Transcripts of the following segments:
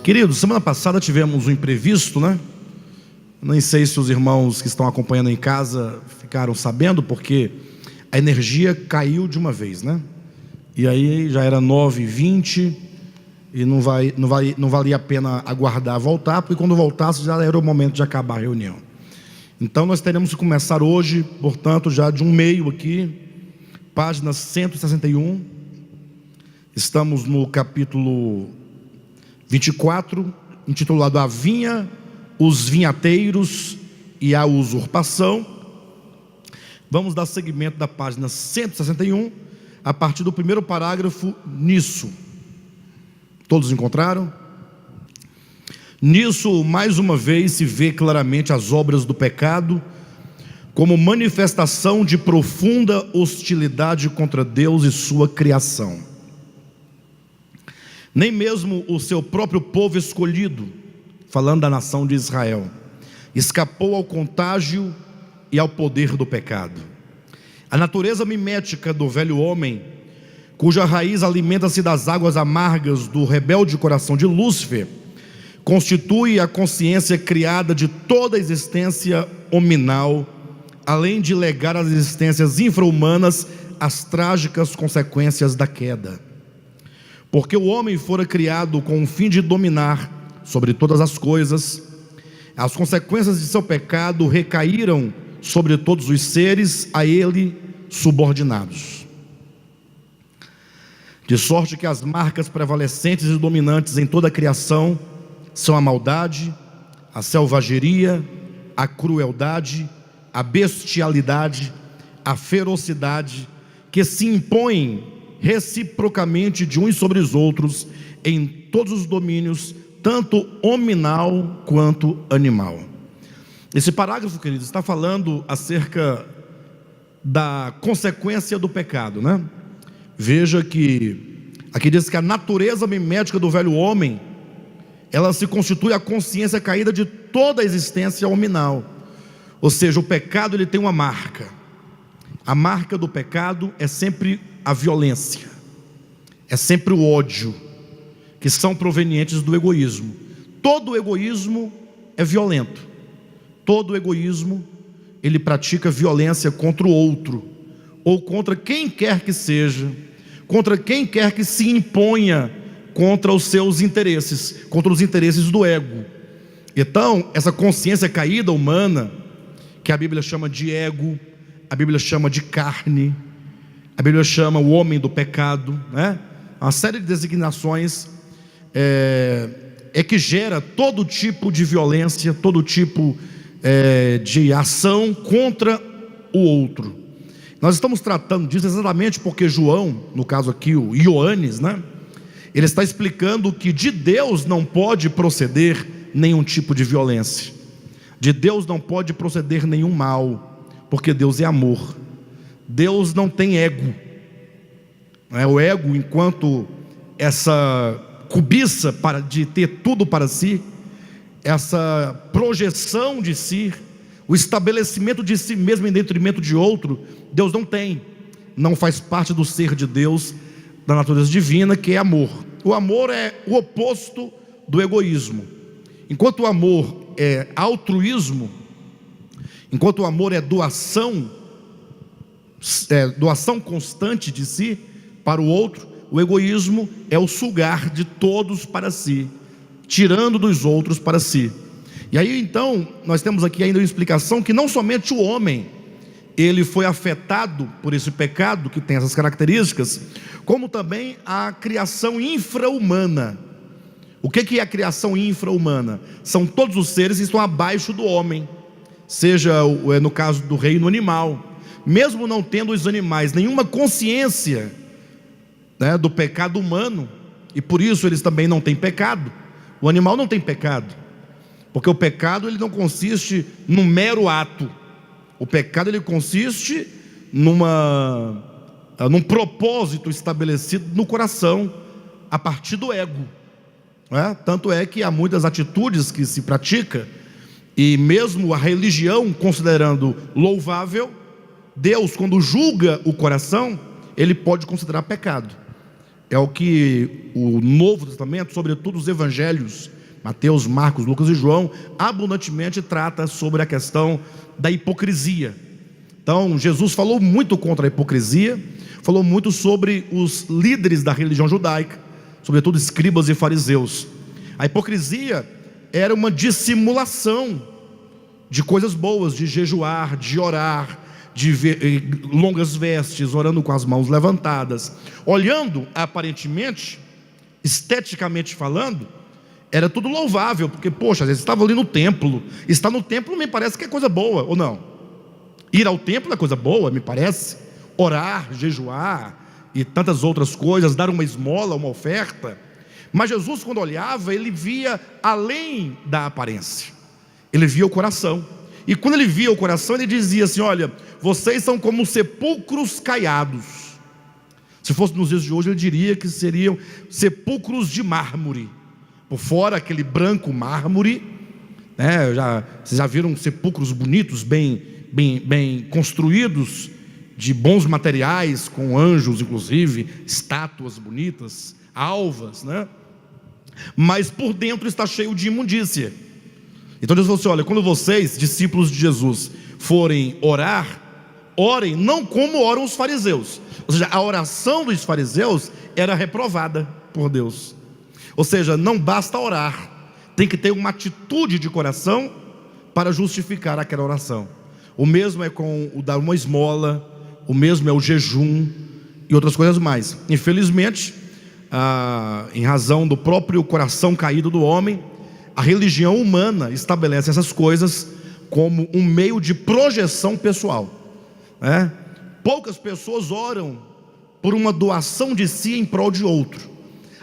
Queridos, semana passada tivemos um imprevisto, né? Nem sei se os irmãos que estão acompanhando em casa ficaram sabendo, porque a energia caiu de uma vez, né? E aí já era 9h20 e não valia a pena aguardar voltar, porque quando voltasse já era o momento de acabar a reunião. Então nós teremos que começar hoje, portanto, já de um meio aqui, página 161. Estamos no capítulo 24, intitulado A Vinha, os Vinhateiros e a Usurpação. Vamos dar seguimento da página 161, a partir do primeiro parágrafo. Nisso, todos encontraram? Nisso, mais uma vez, se vê claramente as obras do pecado como manifestação de profunda hostilidade contra Deus e sua criação. Nem mesmo o seu próprio povo escolhido, falando da nação de Israel, escapou ao contágio e ao poder do pecado. A natureza mimética do velho homem, cuja raiz alimenta-se das águas amargas do rebelde coração de Lúcifer, constitui a consciência criada de toda a existência hominal, além de legar às existências infra-humanas as trágicas consequências da queda. Porque o homem fora criado com o fim de dominar sobre todas as coisas, as consequências de seu pecado recaíram sobre todos os seres a ele subordinados. De sorte que as marcas prevalecentes e dominantes em toda a criação são a maldade, a selvageria, a crueldade, a bestialidade, a ferocidade, que se impõem reciprocamente de uns sobre os outros em todos os domínios, tanto hominal quanto animal. Esse parágrafo, queridos, está falando acerca da consequência do pecado, né? Veja que aqui diz que a natureza mimética do velho homem, ela se constitui a consciência caída de toda a existência hominal. Ou seja, o pecado ele tem uma marca. A marca do pecado é sempre a violência, é sempre o ódio, que são provenientes do egoísmo. Todo egoísmo é violento. Todo egoísmo, ele pratica violência contra o outro, ou contra quem quer que seja, contra quem quer que se imponha contra os seus interesses, contra os interesses do ego. Então, essa consciência caída humana, que a Bíblia chama de ego, a Bíblia chama de carne, a Bíblia chama o homem do pecado, né? Uma série de designações é que gera todo tipo de violência, todo tipo de ação contra o outro. Nós estamos tratando disso exatamente porque João, no caso aqui o Ioannes, né? Ele está explicando que de Deus não pode proceder nenhum tipo de violência, de Deus não pode proceder nenhum mal, porque Deus é amor. Deus não tem ego. O ego, enquanto essa cobiça de ter tudo para si, essa projeção de si, o estabelecimento de si mesmo em detrimento de outro, Deus não tem, não faz parte do ser de Deus, da natureza divina, que é amor. O amor é o oposto do egoísmo. Enquanto o amor é altruísmo, enquanto o amor é doação constante de si para o outro, o egoísmo é o sugar de todos para si, tirando dos outros para si. E aí então nós temos aqui ainda uma explicação que não somente o homem ele foi afetado por esse pecado que tem essas características, como também a criação infra-humana. O que é a criação infra-humana? São todos os seres que estão abaixo do homem, seja no caso do reino animal, mesmo não tendo os animais nenhuma consciência, né, do pecado humano, e por isso eles também não têm pecado. O animal não tem pecado, porque o pecado ele não consiste num mero ato. O pecado ele consiste num propósito estabelecido no coração a partir do ego, né? Tanto é que há muitas atitudes que se pratica, e mesmo a religião considerando louvável, Deus, quando julga o coração, ele pode considerar pecado. É o que o Novo Testamento, sobretudo os evangelhos, Mateus, Marcos, Lucas e João, abundantemente trata sobre a questão da hipocrisia. Então, Jesus falou muito contra a hipocrisia, falou muito sobre os líderes da religião judaica, sobretudo escribas e fariseus. A hipocrisia era uma dissimulação de coisas boas, de jejuar, de orar, de ver longas vestes, orando com as mãos levantadas, olhando aparentemente, esteticamente falando, era tudo louvável, porque, poxa, às vezes estava ali no templo. Estar no templo me parece que é coisa boa, ou não? Ir ao templo é coisa boa, me parece. Orar, jejuar e tantas outras coisas, dar uma esmola, uma oferta. Mas Jesus, quando olhava, ele via além da aparência, ele via o coração. E quando ele via o coração, ele dizia assim: olha, vocês são como sepulcros caiados. Se fosse nos dias de hoje, ele diria que seriam sepulcros de mármore. Por fora, aquele branco mármore, né? Vocês já viram sepulcros bonitos, bem construídos, de bons materiais, com anjos inclusive, estátuas bonitas, alvas, né? Mas por dentro está cheio de imundícia. Então Jesus falou assim: olha, quando vocês, discípulos de Jesus, forem orar, orem não como oram os fariseus. Ou seja, a oração dos fariseus era reprovada por Deus. Ou seja, não basta orar, tem que ter uma atitude de coração para justificar aquela oração. O mesmo é com o dar uma esmola, o mesmo é o jejum e outras coisas mais. Infelizmente, em razão do próprio coração caído do homem, a religião humana estabelece essas coisas como um meio de projeção pessoal, né? Poucas pessoas oram por uma doação de si em prol de outro.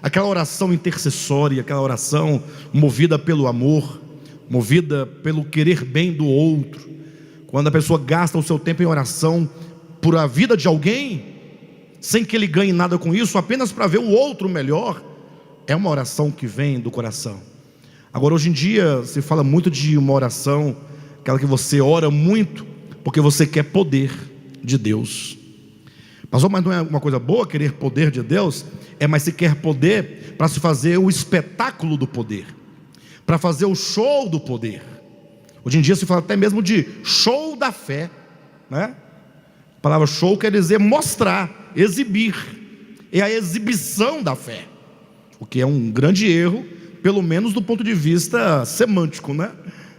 Aquela oração intercessória, aquela oração movida pelo amor, movida pelo querer bem do outro. Quando a pessoa gasta o seu tempo em oração por a vida de alguém, sem que ele ganhe nada com isso, apenas para ver o outro melhor, é uma oração que vem do coração. Agora, hoje em dia, se fala muito de uma oração, aquela que você ora muito porque você quer poder de Deus. Mas não é uma coisa boa querer poder de Deus? Mas se quer poder para se fazer o espetáculo do poder, para fazer o show do poder. Hoje em dia se fala até mesmo de show da fé, né? A palavra show quer dizer mostrar, exibir. É a exibição da fé, o que é um grande erro, pelo menos do ponto de vista semântico, né?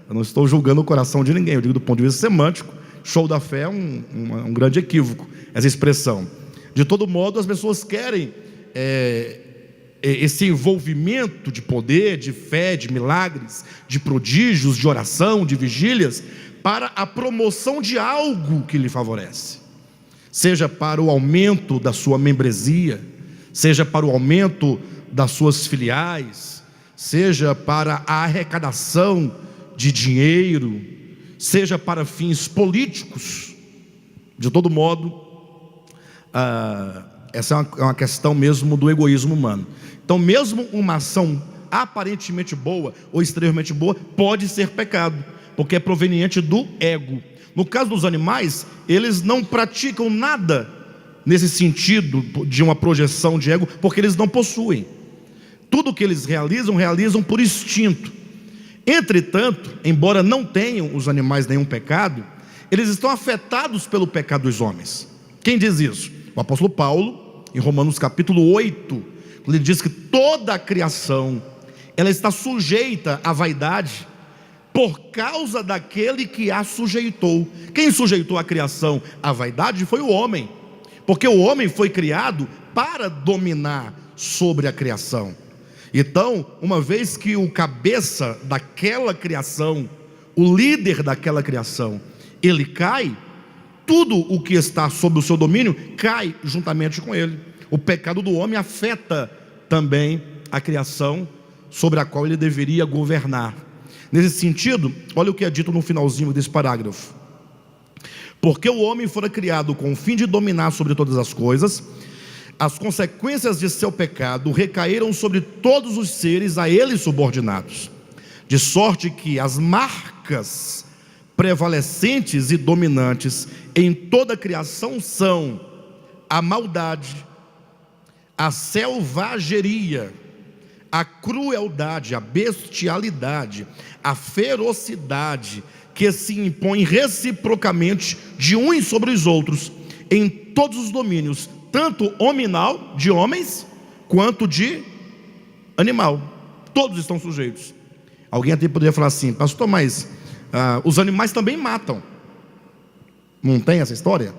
Eu não estou julgando o coração de ninguém, eu digo do ponto de vista semântico. Show da fé é um grande equívoco, essa expressão. De todo modo, as pessoas querem esse envolvimento de poder, de fé, de milagres, de prodígios, de oração, de vigílias, para a promoção de algo que lhe favorece, seja para o aumento da sua membresia, seja para o aumento das suas filiais, seja para a arrecadação de dinheiro, seja para fins políticos. De todo modo, essa é uma questão mesmo do egoísmo humano. Então, mesmo uma ação aparentemente boa ou extremamente boa pode ser pecado, porque é proveniente do ego. No caso dos animais, eles não praticam nada nesse sentido de uma projeção de ego, porque eles não possuem. Tudo que eles realizam por instinto. Entretanto, embora não tenham os animais nenhum pecado, eles estão afetados pelo pecado dos homens. Quem diz isso? O apóstolo Paulo, em Romanos capítulo 8, ele diz que toda a criação, ela está sujeita à vaidade, por causa daquele que a sujeitou. Quem sujeitou a criação à vaidade foi o homem, porque o homem foi criado para dominar sobre a criação. Então, uma vez que o cabeça daquela criação, o líder daquela criação, ele cai, tudo o que está sob o seu domínio cai juntamente com ele. O pecado do homem afeta também a criação sobre a qual ele deveria governar. Nesse sentido, olha o que é dito no finalzinho desse parágrafo: porque o homem fora criado com o fim de dominar sobre todas as coisas, as consequências de seu pecado recaíram sobre todos os seres a ele subordinados, de sorte que as marcas prevalecentes e dominantes em toda a criação são a maldade, a selvageria, a crueldade, a bestialidade, a ferocidade que se impõe reciprocamente de uns sobre os outros em todos os domínios, tanto hominal, de homens, quanto de animal. Todos estão sujeitos. Alguém até poderia falar assim: pastor, mas os animais também matam. Não tem essa história?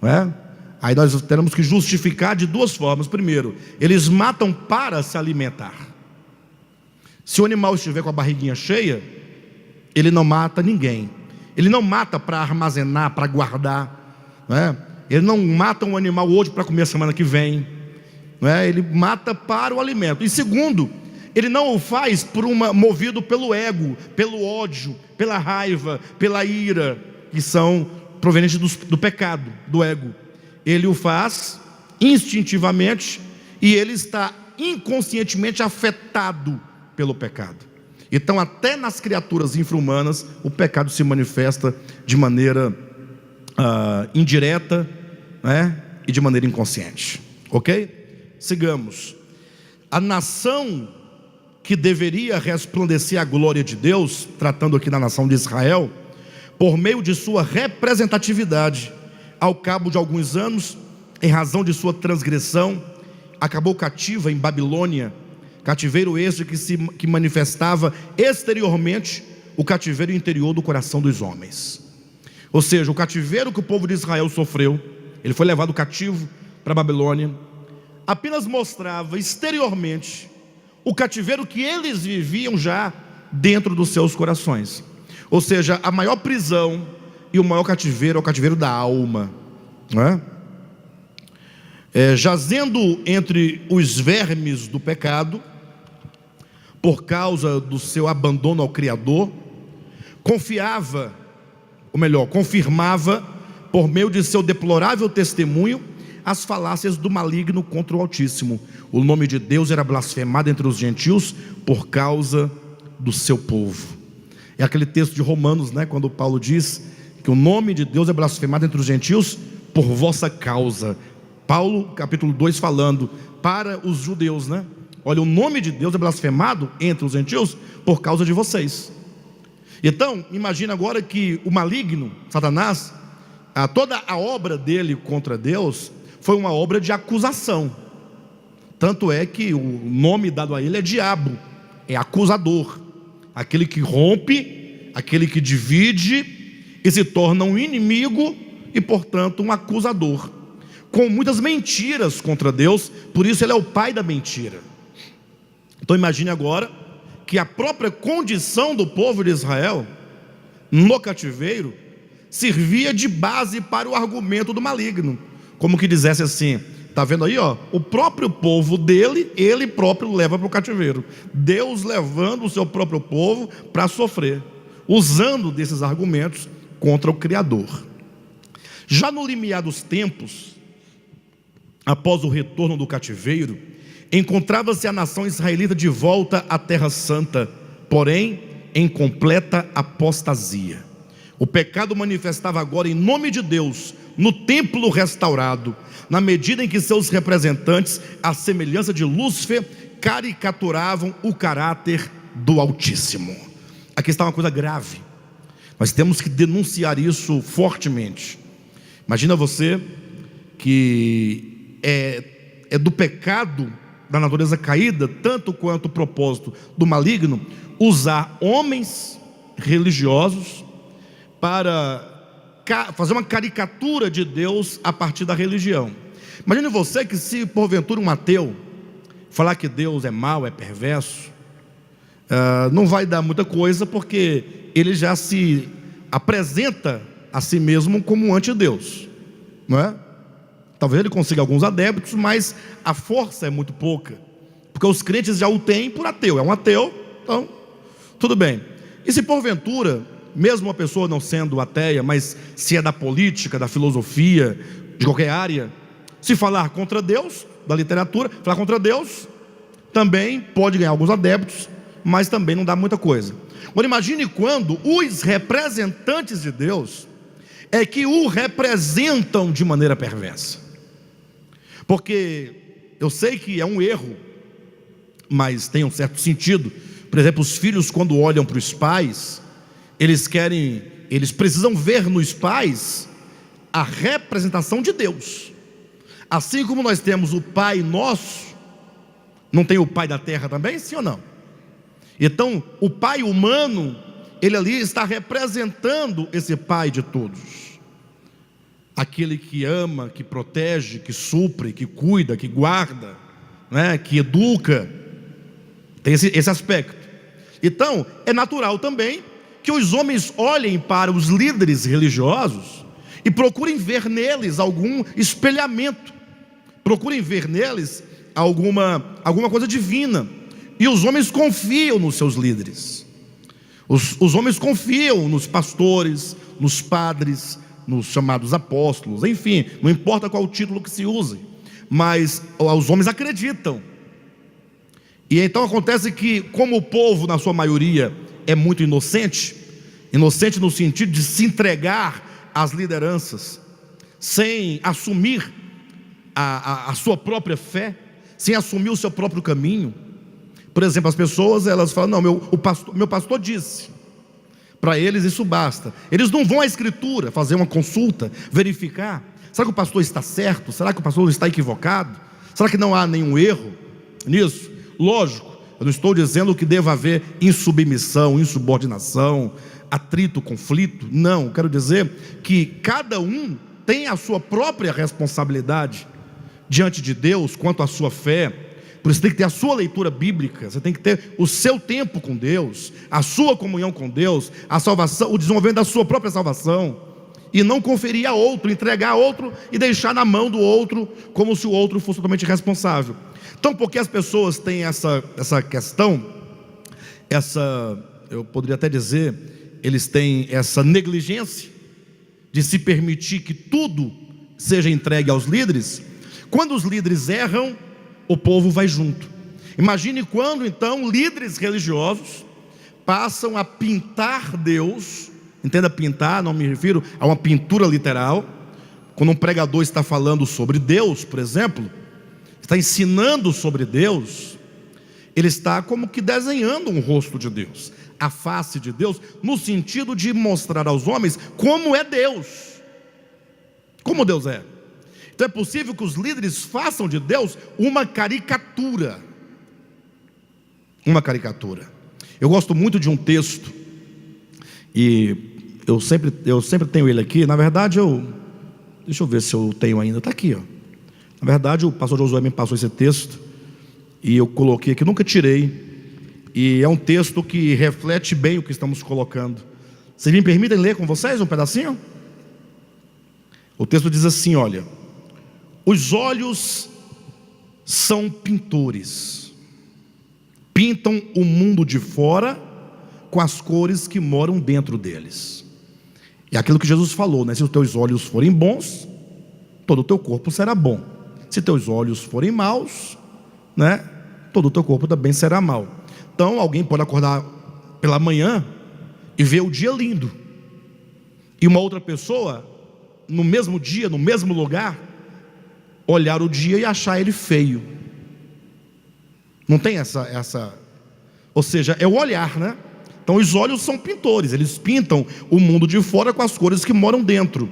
Não é? Aí nós teremos que justificar de duas formas. Primeiro, eles matam para se alimentar. Se o animal estiver com a barriguinha cheia, ele não mata ninguém. Ele não mata para armazenar, para guardar, não é? Ele não mata um animal hoje para comer a semana que vem, não é? Ele mata para o alimento. E segundo, ele não o faz movido pelo ego, pelo ódio, pela raiva, pela ira, que são provenientes do pecado, do ego. Ele o faz instintivamente e ele está inconscientemente afetado pelo pecado. Então, até nas criaturas infra-humanas, o pecado se manifesta de maneira indireta, né? E de maneira inconsciente. Ok? Sigamos. A nação que deveria resplandecer a glória de Deus, tratando aqui da nação de Israel, por meio de sua representatividade, ao cabo de alguns anos, em razão de sua transgressão, acabou cativa em Babilônia. Cativeiro este que manifestava exteriormente o cativeiro interior do coração dos homens. Ou seja, o cativeiro que o povo de Israel sofreu, ele foi levado cativo para a Babilônia, apenas mostrava exteriormente o cativeiro que eles viviam já dentro dos seus corações. Ou seja, a maior prisão e o maior cativeiro é o cativeiro da alma, não é? Jazendo entre os vermes do pecado, por causa do seu abandono ao Criador, confirmava, por meio de seu deplorável testemunho, as falácias do maligno contra o Altíssimo. O nome de Deus era blasfemado entre os gentios por causa do seu povo. É aquele texto de Romanos, né, quando Paulo diz que o nome de Deus é blasfemado entre os gentios por vossa causa. Paulo, capítulo 2, falando para os judeus, né? Olha, o nome de Deus é blasfemado entre os gentios por causa de vocês. Então, imagina agora que o maligno, Satanás, toda a obra dele contra Deus foi uma obra de acusação. Tanto é que o nome dado a ele é diabo, é acusador, aquele que rompe, aquele que divide e se torna um inimigo e, portanto, um acusador, com muitas mentiras contra Deus. Por isso ele é o pai da mentira. Então imagine agora que a própria condição do povo de Israel no cativeiro servia de base para o argumento do maligno, como que dissesse assim: está vendo aí, ó, o próprio povo dele, ele próprio leva para o cativeiro. Deus levando o seu próprio povo para sofrer, usando desses argumentos contra o Criador. Já no limiar dos tempos, após o retorno do cativeiro, encontrava-se a nação israelita de volta à Terra Santa, porém em completa apostasia. O pecado manifestava agora em nome de Deus no templo restaurado, na medida em que seus representantes, à semelhança de Lúcifer, caricaturavam o caráter do Altíssimo. Aqui está uma coisa grave. Nós temos que denunciar isso fortemente. Imagina você que é do pecado da natureza caída, tanto quanto o propósito do maligno, usar homens religiosos para fazer uma caricatura de Deus a partir da religião. Imagine você que, se porventura um ateu falar que Deus é mau, é perverso, não vai dar muita coisa, porque ele já se apresenta a si mesmo como um antideus, não é? Talvez ele consiga alguns adeptos, mas a força é muito pouca, porque os crentes já o têm por ateu. É um ateu, então tudo bem. E se porventura, mesmo uma pessoa não sendo ateia, mas se é da política, da filosofia, de qualquer área, se falar contra Deus, da literatura, falar contra Deus, também pode ganhar alguns adeptos, mas também não dá muita coisa. Agora imagine quando os representantes de Deus é que o representam de maneira perversa. Porque eu sei que é um erro mas tem um certo sentido. Por exemplo, os filhos, quando olham para os pais, eles precisam ver nos pais a representação de Deus. Assim como nós temos o Pai nosso, não tem o Pai da terra também, sim ou não? Então, o Pai humano, ele ali está representando esse Pai de todos, aquele que ama, que protege, que supre, que cuida, que guarda, né? Que educa. Tem esse aspecto. Então, é natural também que os homens olhem para os líderes religiosos e procurem ver neles algum espelhamento, procurem ver neles alguma coisa divina. E os homens confiam nos seus líderes. Os homens confiam nos pastores, nos padres, nos chamados apóstolos, enfim, não importa qual o título que se use, mas os homens acreditam. E então acontece que, como o povo na sua maioria é muito inocente no sentido de se entregar às lideranças, sem assumir a sua própria fé, sem assumir o seu próprio caminho. Por exemplo, as pessoas, elas falam: não, meu pastor disse. Para eles isso basta. Eles não vão à escritura fazer uma consulta, verificar: será que o pastor está certo? Será que o pastor está equivocado? Será que não há nenhum erro nisso? Lógico, eu não estou dizendo que deva haver insubmissão, insubordinação, atrito, conflito. Não, quero dizer que cada um tem a sua própria responsabilidade diante de Deus quanto à sua fé. Por isso tem que ter a sua leitura bíblica, você tem que ter o seu tempo com Deus, a sua comunhão com Deus, a salvação, o desenvolvimento da sua própria salvação, e não conferir a outro, entregar a outro e deixar na mão do outro, como se o outro fosse totalmente responsável. Então, porque as pessoas têm essa questão, eu poderia até dizer, eles têm essa negligência de se permitir que tudo seja entregue aos líderes. Quando os líderes erram, o povo vai junto. Imagine quando então líderes religiosos passam a pintar Deus. Entenda, pintar, não me refiro a uma pintura literal. Quando um pregador está falando sobre Deus, por exemplo, está ensinando sobre Deus, ele está como que desenhando um rosto de Deus, a face de Deus, no sentido de mostrar aos homens como é Deus, como Deus é. Então é possível que os líderes façam de Deus uma caricatura. Uma caricatura. Eu gosto muito de um texto, e eu sempre tenho ele aqui. Na verdade, deixa eu ver se eu tenho ainda. Está aqui, ó. Na verdade, o pastor Josué me passou esse texto e eu coloquei aqui, nunca tirei. E é um texto que reflete bem o que estamos colocando. Vocês me permitem ler com vocês um pedacinho? O texto diz assim, olha: os olhos são pintores, pintam o mundo de fora com as cores que moram dentro deles. É aquilo que Jesus falou, né? Se os teus olhos forem bons, todo o teu corpo será bom. Se teus olhos forem maus, né? Todo o teu corpo também será mau. Então alguém pode acordar pela manhã e ver o dia lindo, e uma outra pessoa, no mesmo dia, no mesmo lugar, olhar o dia e achar ele feio. Não tem ou seja, é o olhar, né? Então os olhos são pintores, eles pintam o mundo de fora com as cores que moram dentro.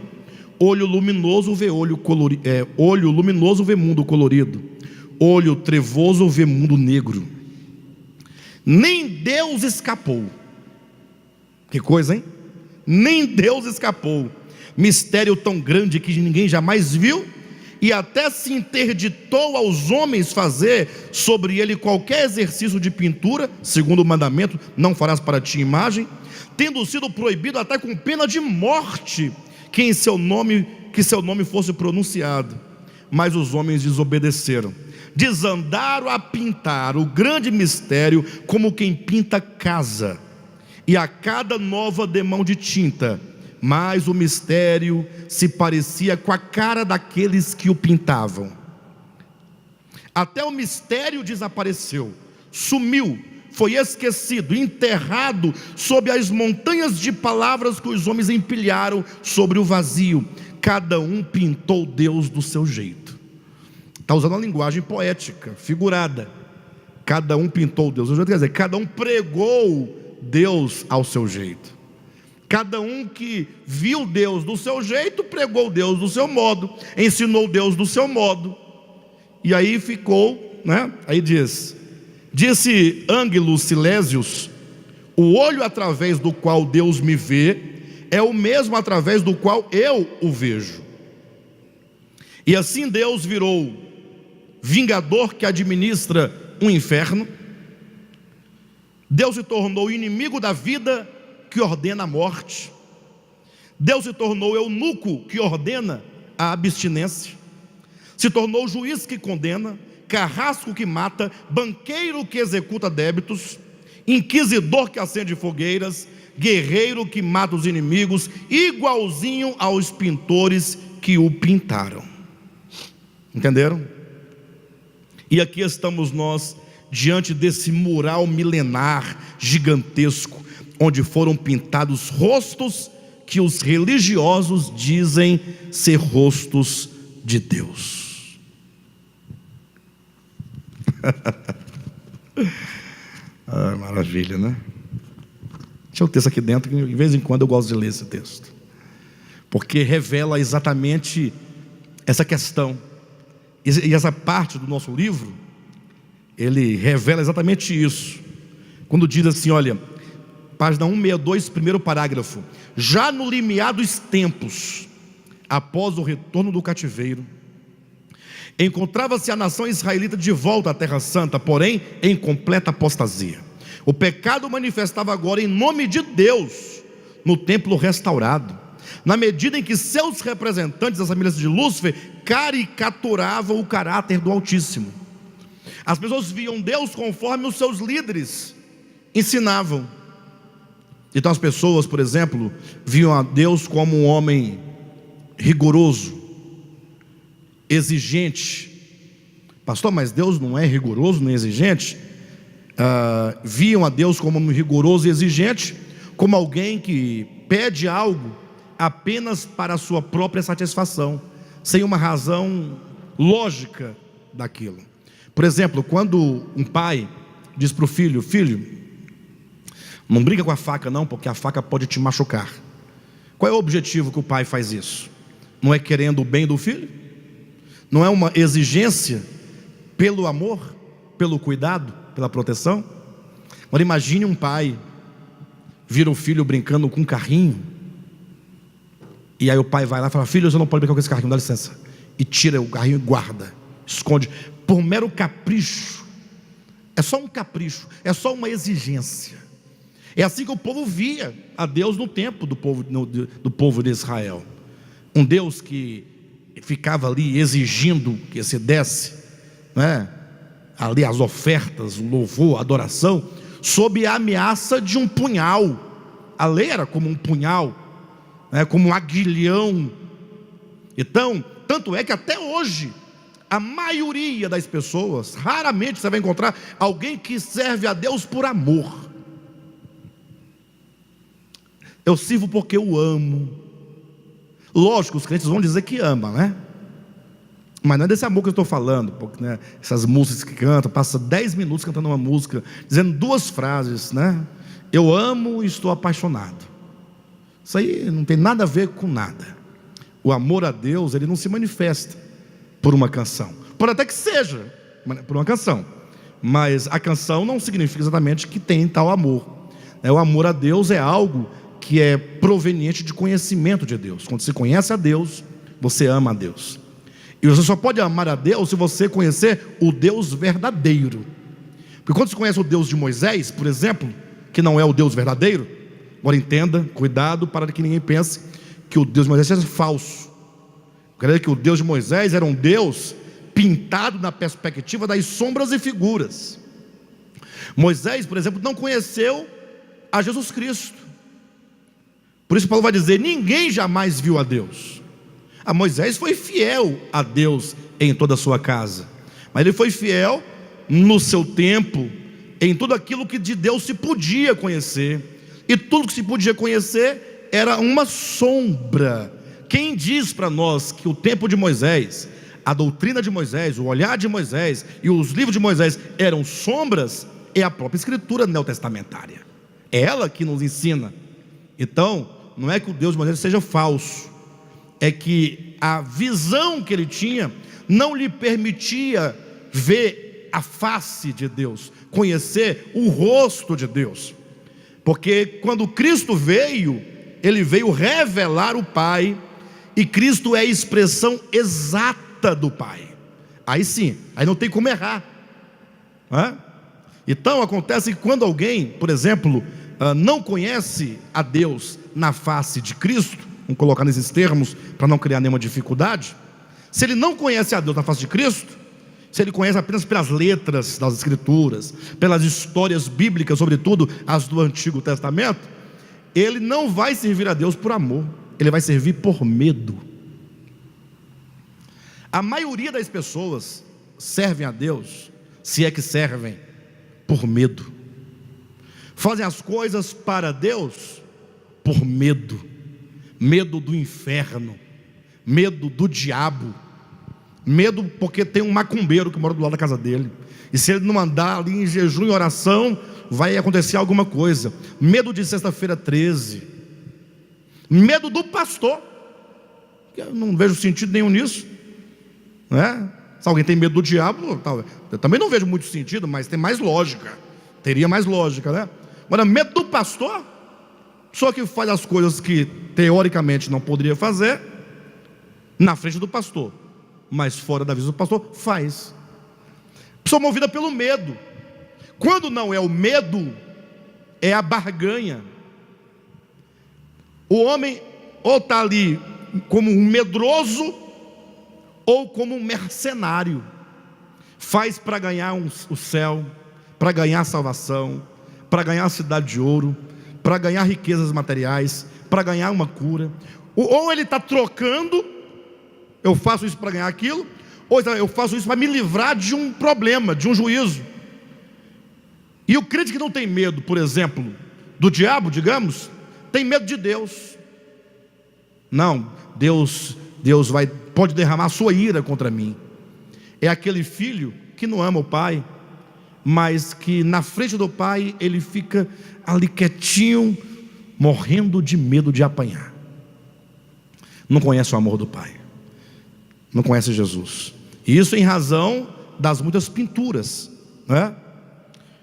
Olho luminoso vê olho luminoso vê mundo colorido, olho trevoso vê mundo negro. Nem Deus escapou. Que coisa, hein? Nem Deus escapou. Mistério tão grande que ninguém jamais viu, e até se interditou aos homens fazer sobre ele qualquer exercício de pintura, segundo o mandamento: não farás para ti imagem, tendo sido proibido até com pena de morte que seu nome fosse pronunciado. Mas os homens desobedeceram, desandaram a pintar o grande mistério como quem pinta casa, e a cada nova demão de tinta, mas o mistério se parecia com a cara daqueles que o pintavam. Até o mistério desapareceu, sumiu, foi esquecido, enterrado sob as montanhas de palavras que os homens empilharam sobre o vazio. Cada um pintou Deus do seu jeito. Está usando uma linguagem poética, figurada. Cada um pintou Deus, quer dizer, cada um pregou Deus ao seu jeito. Cada um que viu Deus do seu jeito, pregou Deus do seu modo, ensinou Deus do seu modo. E aí ficou, né? Aí disse Ângelus Silésios: o olho através do qual Deus me vê é o mesmo através do qual eu o vejo. E assim Deus virou vingador que administra um inferno. Deus se tornou inimigo da vida que ordena a morte. Deus se tornou eunuco que ordena a abstinência. Se tornou juiz que condena, carrasco que mata, banqueiro que executa débitos, inquisidor que acende fogueiras, guerreiro que mata os inimigos, igualzinho aos pintores que o pintaram. Entenderam? E aqui estamos nós diante desse mural milenar gigantesco, onde foram pintados rostos que os religiosos dizem ser rostos de Deus. Ah, maravilha, né? Tinha um texto aqui dentro que de vez em quando eu gosto de ler esse texto, porque revela exatamente essa questão. E essa parte do nosso livro, ele revela exatamente isso. Quando diz assim, olha, página 162, primeiro parágrafo: já no limiar dos tempos, após o retorno do cativeiro, encontrava-se a nação israelita de volta à Terra Santa, porém em completa apostasia. O pecado manifestava agora em nome de Deus no templo restaurado, na medida em que seus representantes das famílias de Lúcifer caricaturavam o caráter do Altíssimo. As pessoas viam Deus conforme os seus líderes ensinavam. Então as pessoas, por exemplo, viam a Deus como um homem rigoroso, exigente. Pastor, mas Deus não é rigoroso nem exigente? Viam a Deus como um homem rigoroso e exigente, como alguém que pede algo apenas para a sua própria satisfação, sem uma razão lógica daquilo. Por exemplo, quando um pai diz para o filho: filho, não briga com a faca não, porque a faca pode te machucar. Qual é o objetivo que o pai faz isso? Não é querendo o bem do filho? Não é uma exigência pelo amor, pelo cuidado, pela proteção? Agora imagine um pai vira o filho brincando com um carrinho, e aí o pai vai lá e fala: filho, você não pode brincar com esse carrinho, dá licença. E tira o carrinho e guarda, esconde, por mero capricho. É só um capricho, é só uma exigência. É assim que o povo via a Deus no tempo do povo de Israel. Um Deus que ficava ali exigindo que se desse, né, ali as ofertas, o louvor, a adoração, sob a ameaça de um punhal. A lei era como um punhal, né, como um aguilhão. Então, tanto é que até hoje a maioria das pessoas, raramente você vai encontrar alguém que serve a Deus por amor. Eu sirvo porque eu amo. Lógico, os crentes vão dizer que ama, né? Mas não é desse amor que eu estou falando, porque, né, essas músicas que cantam, passa 10 minutos cantando uma música, dizendo 2 frases, né? Eu amo e estou apaixonado. Isso aí não tem nada a ver com nada. O amor a Deus, ele não se manifesta por uma canção. Pode até que seja por uma canção, mas a canção não significa exatamente que tem tal amor. O amor a Deus é algo que é proveniente de conhecimento de Deus. Quando você conhece a Deus, você ama a Deus. E você só pode amar a Deus se você conhecer o Deus verdadeiro. Porque quando você conhece o Deus de Moisés, por exemplo, que não é o Deus verdadeiro, agora entenda, cuidado para que ninguém pense que o Deus de Moisés seja falso. Quer dizer que o Deus de Moisés era um Deus pintado na perspectiva das sombras e figuras. Moisés, por exemplo, não conheceu a Jesus Cristo. Por isso Paulo vai dizer: ninguém jamais viu a Deus. A Moisés foi fiel a Deus em toda a sua casa, mas ele foi fiel no seu tempo, em tudo aquilo que de Deus se podia conhecer. E tudo que se podia conhecer era uma sombra. Quem diz para nós que o tempo de Moisés, a doutrina de Moisés, o olhar de Moisés e os livros de Moisés eram sombras, é a própria escritura neotestamentária. É ela que nos ensina. Então, não é que o Deus de Moisés seja falso, é que a visão que ele tinha não lhe permitia ver a face de Deus, conhecer o rosto de Deus. Porque quando Cristo veio, ele veio revelar o Pai, e Cristo é a expressão exata do Pai. Aí sim, aí não tem como errar, né? Então acontece que quando alguém, por exemplo, não conhece a Deus na face de Cristo, vamos colocar nesses termos para não criar nenhuma dificuldade. Se ele não conhece a Deus na face de Cristo, se ele conhece apenas pelas letras das Escrituras, pelas histórias bíblicas, sobretudo as do Antigo Testamento, ele não vai servir a Deus por amor, ele vai servir por medo. A maioria das pessoas servem a Deus, se é que servem, por medo. Fazem as coisas para Deus por medo. Medo do inferno, medo do diabo, medo porque tem um macumbeiro que mora do lado da casa dele, e se ele não andar ali em jejum e oração, vai acontecer alguma coisa. Medo de sexta-feira 13, medo do pastor, que eu não vejo sentido nenhum nisso, né? Se alguém tem medo do diabo, eu também não vejo muito sentido, mas tem mais lógica, teria mais lógica, né? Agora, medo do pastor, só que faz as coisas que teoricamente não poderia fazer na frente do pastor, mas fora da visão do pastor faz. Pessoa movida pelo medo. Quando não é o medo, é a barganha. O homem ou está ali como um medroso, ou como um mercenário. Faz para ganhar o céu, para ganhar a salvação, para ganhar a cidade de ouro, para ganhar riquezas materiais, para ganhar uma cura. Ou ele está trocando, eu faço isso para ganhar aquilo, ou eu faço isso para me livrar de um problema, de um juízo. E o crente que não tem medo, por exemplo, do diabo, digamos, tem medo de Deus. Não, Deus pode derramar a sua ira contra mim. É aquele filho que não ama o pai, mas que na frente do pai ele fica ali quietinho, morrendo de medo de apanhar. Não conhece o amor do pai, não conhece Jesus. E isso em razão das muitas pinturas, né?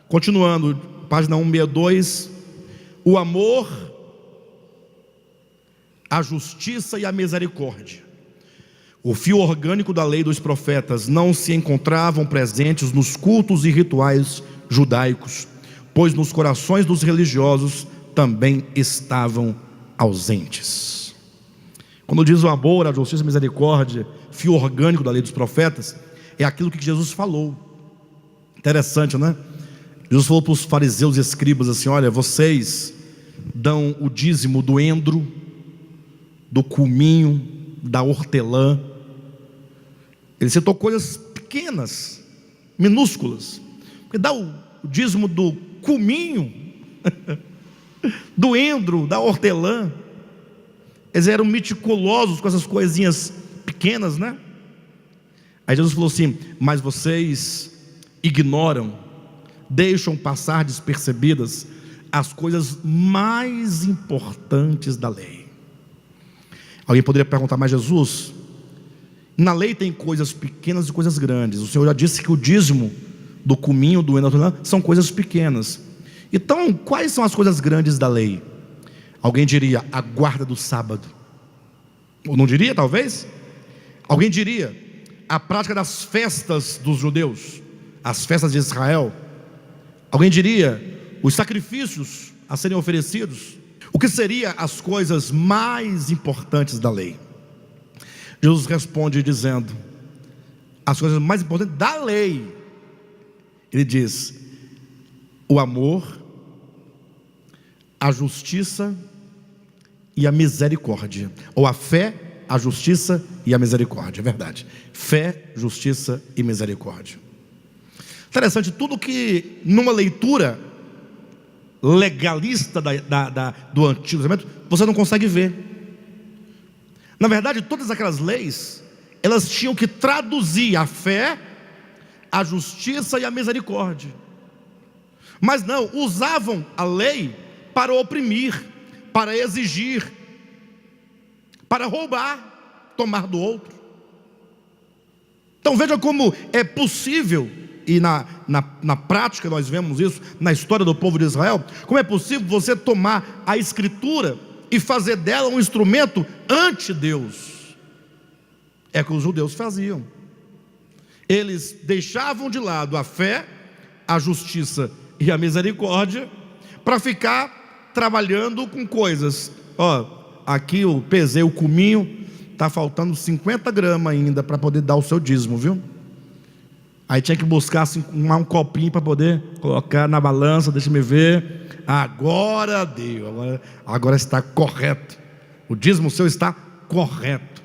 Continuando, página 162. O amor, a justiça e a misericórdia, o fio orgânico da lei dos profetas, não se encontravam presentes nos cultos e rituais judaicos, pois nos corações dos religiosos também estavam ausentes. Quando diz o amor, a justiça e a misericórdia, fio orgânico da lei dos profetas, é aquilo que Jesus falou. Interessante, né? Jesus falou para os fariseus e escribas assim: olha, vocês dão o dízimo do endro, do cominho, da hortelã. Ele citou coisas pequenas, minúsculas. Porque dá o dízimo do cominho, do endro, da hortelã. Eles eram meticulosos com essas coisinhas pequenas, né? Aí Jesus falou assim: mas vocês ignoram, deixam passar despercebidas as coisas mais importantes da lei. Alguém poderia perguntar: mas Jesus, na lei tem coisas pequenas e coisas grandes. O Senhor já disse que o dízimo do cominho, do endro, são coisas pequenas. Então, quais são as coisas grandes da lei? Alguém diria: a guarda do sábado. Ou não diria, talvez? Alguém diria: a prática das festas dos judeus, as festas de Israel. Alguém diria: os sacrifícios a serem oferecidos. O que seriam as coisas mais importantes da lei? Jesus responde dizendo: as coisas mais importantes da lei, ele diz: o amor, a justiça e a misericórdia. Ou a fé, a justiça e a misericórdia. É verdade. Fé, justiça e misericórdia. Interessante, tudo que numa leitura legalista do Antigo Testamento você não consegue ver. Na verdade, todas aquelas leis, elas tinham que traduzir a fé, a justiça e a misericórdia. Mas não, usavam a lei para oprimir, para exigir, para roubar, tomar do outro. Então veja como é possível, e na prática nós vemos isso na história do povo de Israel, como é possível você tomar a Escritura e fazer dela um instrumento ante Deus. É o que os judeus faziam. Eles deixavam de lado a fé, a justiça e a misericórdia para ficar trabalhando com coisas. Aqui eu pesei o cominho, está faltando 50 gramas ainda para poder dar o seu dízimo, viu? Aí tinha que buscar assim, um copinho para poder colocar na balança. Deixa me ver. Agora deu, agora está correto. O dízimo seu está correto.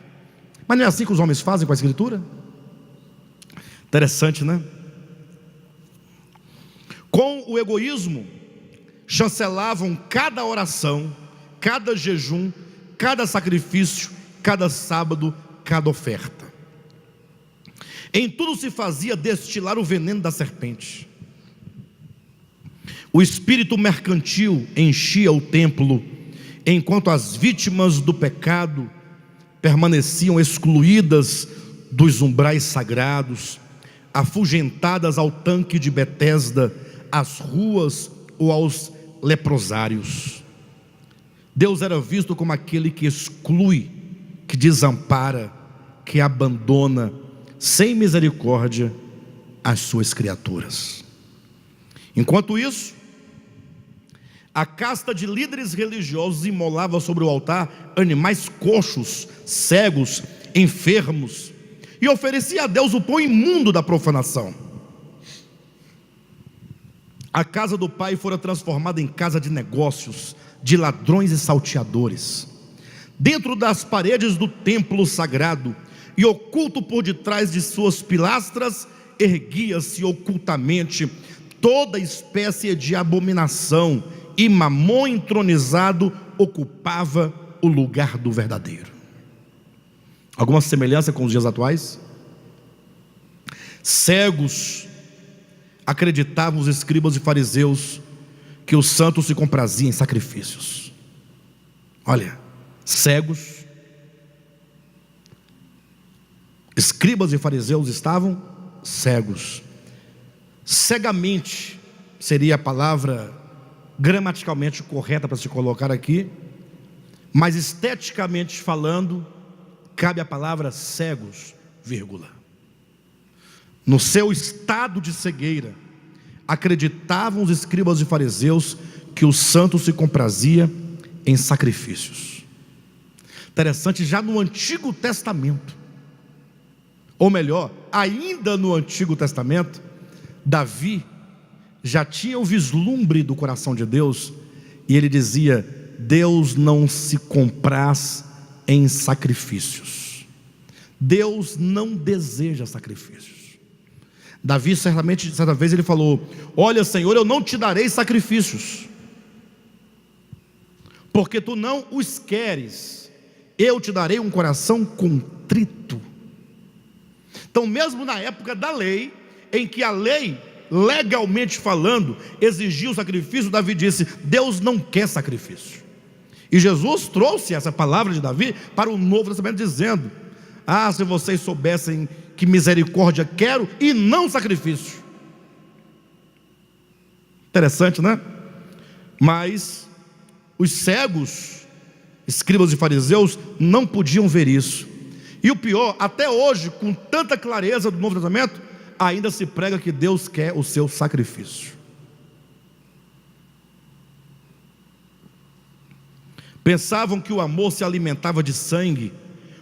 Mas não é assim que os homens fazem com a Escritura? Interessante, né? Com o egoísmo, chancelavam cada oração, cada jejum, cada sacrifício, cada sábado, cada oferta. Em tudo se fazia destilar o veneno da serpente. O espírito mercantil enchia o templo, enquanto as vítimas do pecado permaneciam excluídas dos umbrais sagrados, afugentadas ao tanque de Betesda, às ruas ou aos leprosários. Deus era visto como aquele que exclui, que desampara, que abandona sem misericórdia as suas criaturas. Enquanto isso, a casta de líderes religiosos imolava sobre o altar animais coxos, cegos, enfermos, e oferecia a Deus o pão imundo da profanação. A casa do pai fora transformada em casa de negócios, de ladrões e salteadores. Dentro das paredes do templo sagrado e oculto por detrás de suas pilastras, erguia-se ocultamente toda espécie de abominação, e Mamon entronizado ocupava o lugar do verdadeiro. Alguma semelhança com os dias atuais? Cegos acreditavam os escribas e fariseus que os santos se compraziam em sacrifícios. Olha, cegos, escribas e fariseus estavam cegos. Cegamente seria a palavra gramaticalmente correta para se colocar aqui, mas esteticamente falando, cabe a palavra cegos, vírgula. No seu estado de cegueira, acreditavam os escribas e fariseus que o santo se comprazia em sacrifícios. Interessante, já no Antigo Testamento, ou melhor, ainda no Antigo Testamento, Davi já tinha o vislumbre do coração de Deus, e ele dizia: Deus não se compraz em sacrifícios. Deus não deseja sacrifícios. Davi certa vez ele falou: olha, Senhor, eu não te darei sacrifícios, porque tu não os queres. Eu te darei um coração contrito. Então, mesmo na época da lei, em que a lei, legalmente falando, exigia o sacrifício, Davi disse: Deus não quer sacrifício. E Jesus trouxe essa palavra de Davi para o Novo Testamento, dizendo: se vocês soubessem que misericórdia quero e não sacrifício. Interessante, né? Mas os cegos, escribas e fariseus, não podiam ver isso. E o pior, até hoje, com tanta clareza do Novo Testamento, ainda se prega que Deus quer o seu sacrifício. Pensavam que o amor se alimentava de sangue,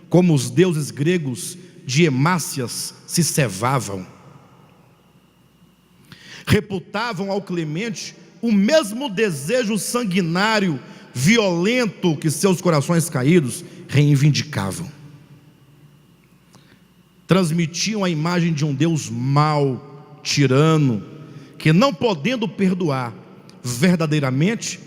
como os deuses gregos de hemácias se cevavam. Reputavam ao Clemente o mesmo desejo sanguinário, violento, que seus corações caídos reivindicavam. Transmitiam a imagem de um Deus mau, tirano, que, não podendo perdoar verdadeiramente,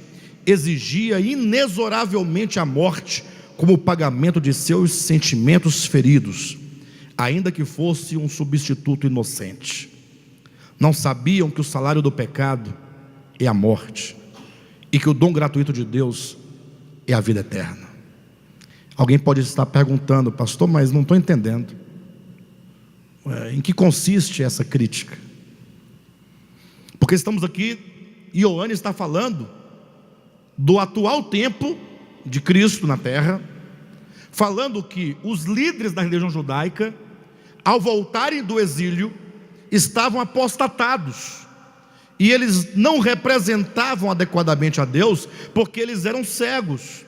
exigia inexoravelmente a morte como pagamento de seus sentimentos feridos, ainda que fosse um substituto inocente. Não sabiam que o salário do pecado é a morte, e que o dom gratuito de Deus é a vida eterna. Alguém pode estar perguntando: pastor, mas não estou entendendo. Em que consiste essa crítica? Porque estamos aqui, e Ioane está falando do atual tempo de Cristo na terra, falando que os líderes da religião judaica, ao voltarem do exílio, estavam apostatados, e eles não representavam adequadamente a Deus, porque eles eram cegos.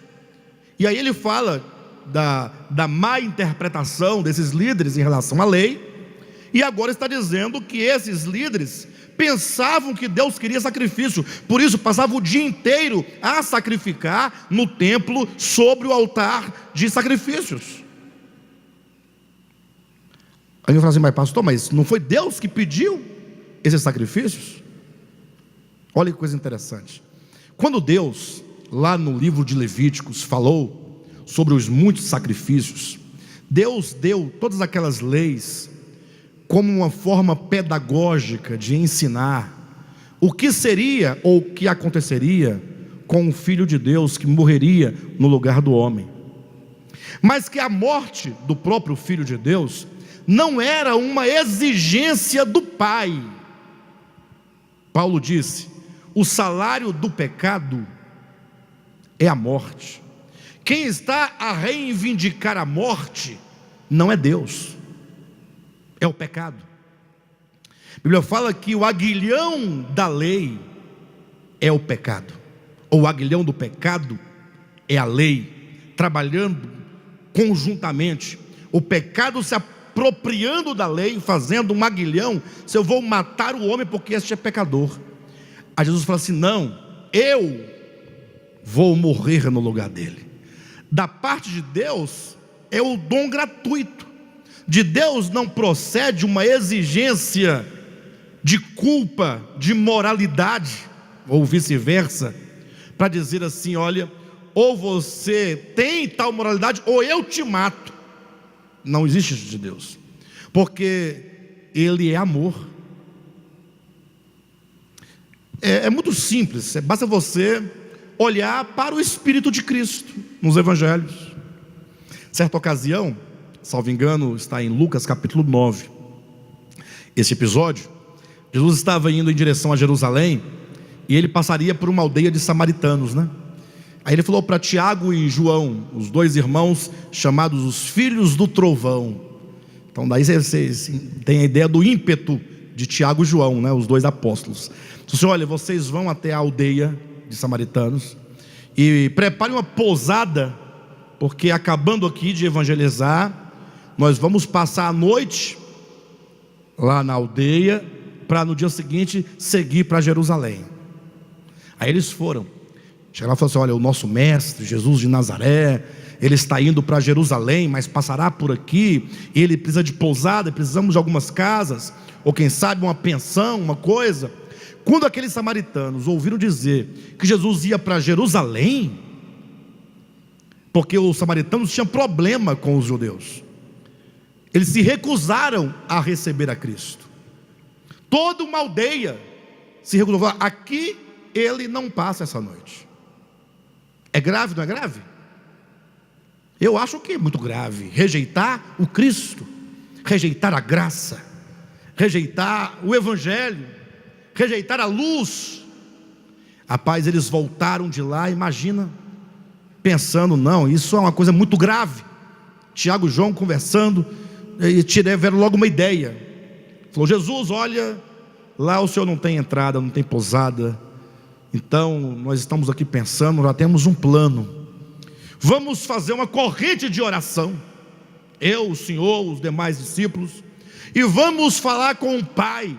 E aí ele fala da má interpretação desses líderes em relação à lei, e agora está dizendo que esses líderes pensavam que Deus queria sacrifício, por isso passavam o dia inteiro a sacrificar no templo, sobre o altar de sacrifícios. Aí eu falo assim: mas pastor, mas não foi Deus que pediu esses sacrifícios? Olha que coisa interessante. Quando Deus, lá no livro de Levíticos, falou sobre os muitos sacrifícios, Deus deu todas aquelas leis como uma forma pedagógica de ensinar o que seria ou o que aconteceria com o Filho de Deus que morreria no lugar do homem, mas que a morte do próprio Filho de Deus não era uma exigência do Pai. Paulo disse: o salário do pecado é a morte. Quem está a reivindicar a morte não é Deus, é o pecado. A Bíblia fala que o aguilhão da lei é o pecado, ou o aguilhão do pecado é a lei, trabalhando conjuntamente, o pecado se apropriando da lei, fazendo um aguilhão. Se eu vou matar o homem porque este é pecador, aí Jesus fala assim: não, eu vou morrer no lugar dele. Da parte de Deus é o dom gratuito. De Deus não procede uma exigência de culpa, de moralidade, ou vice-versa, para dizer assim: olha, ou você tem tal moralidade, ou eu te mato. Não existe isso de Deus, porque Ele é amor. É muito simples, basta você olhar para o Espírito de Cristo nos Evangelhos. Certa ocasião, salvo engano, está em Lucas capítulo 9, esse episódio, Jesus estava indo em direção a Jerusalém, e ele passaria por uma aldeia de samaritanos, né? Aí ele falou para Tiago e João, os dois irmãos, chamados os filhos do trovão. Então daí vocês têm a ideia do ímpeto de Tiago e João, né? Os dois apóstolos. Disse: olha, vocês vão até a aldeia de samaritanos, e preparem uma pousada, porque acabando aqui de evangelizar, nós vamos passar a noite lá na aldeia, para no dia seguinte seguir para Jerusalém. Aí eles foram. Chegaram lá e falaram assim: olha, o nosso mestre Jesus de Nazaré, ele está indo para Jerusalém, mas passará por aqui, ele precisa de pousada, precisamos de algumas casas, ou quem sabe uma pensão, uma coisa. Quando aqueles samaritanos ouviram dizer que Jesus ia para Jerusalém, porque os samaritanos tinham problema com os judeus, eles se recusaram a receber a Cristo. Toda uma aldeia se recusou: aqui ele não passa essa noite. É grave, não é grave? Eu acho que é muito grave rejeitar o Cristo, rejeitar a graça, rejeitar o Evangelho, rejeitar a luz. Rapaz, eles voltaram de lá, imagina, pensando: não, isso é uma coisa muito grave. Tiago e João conversando, e tiveram logo uma ideia. Falou: Jesus, olha, lá o senhor não tem entrada, não tem pousada, então nós estamos aqui pensando, já temos um plano. Vamos fazer uma corrente de oração, eu, o senhor, os demais discípulos, e vamos falar com o Pai,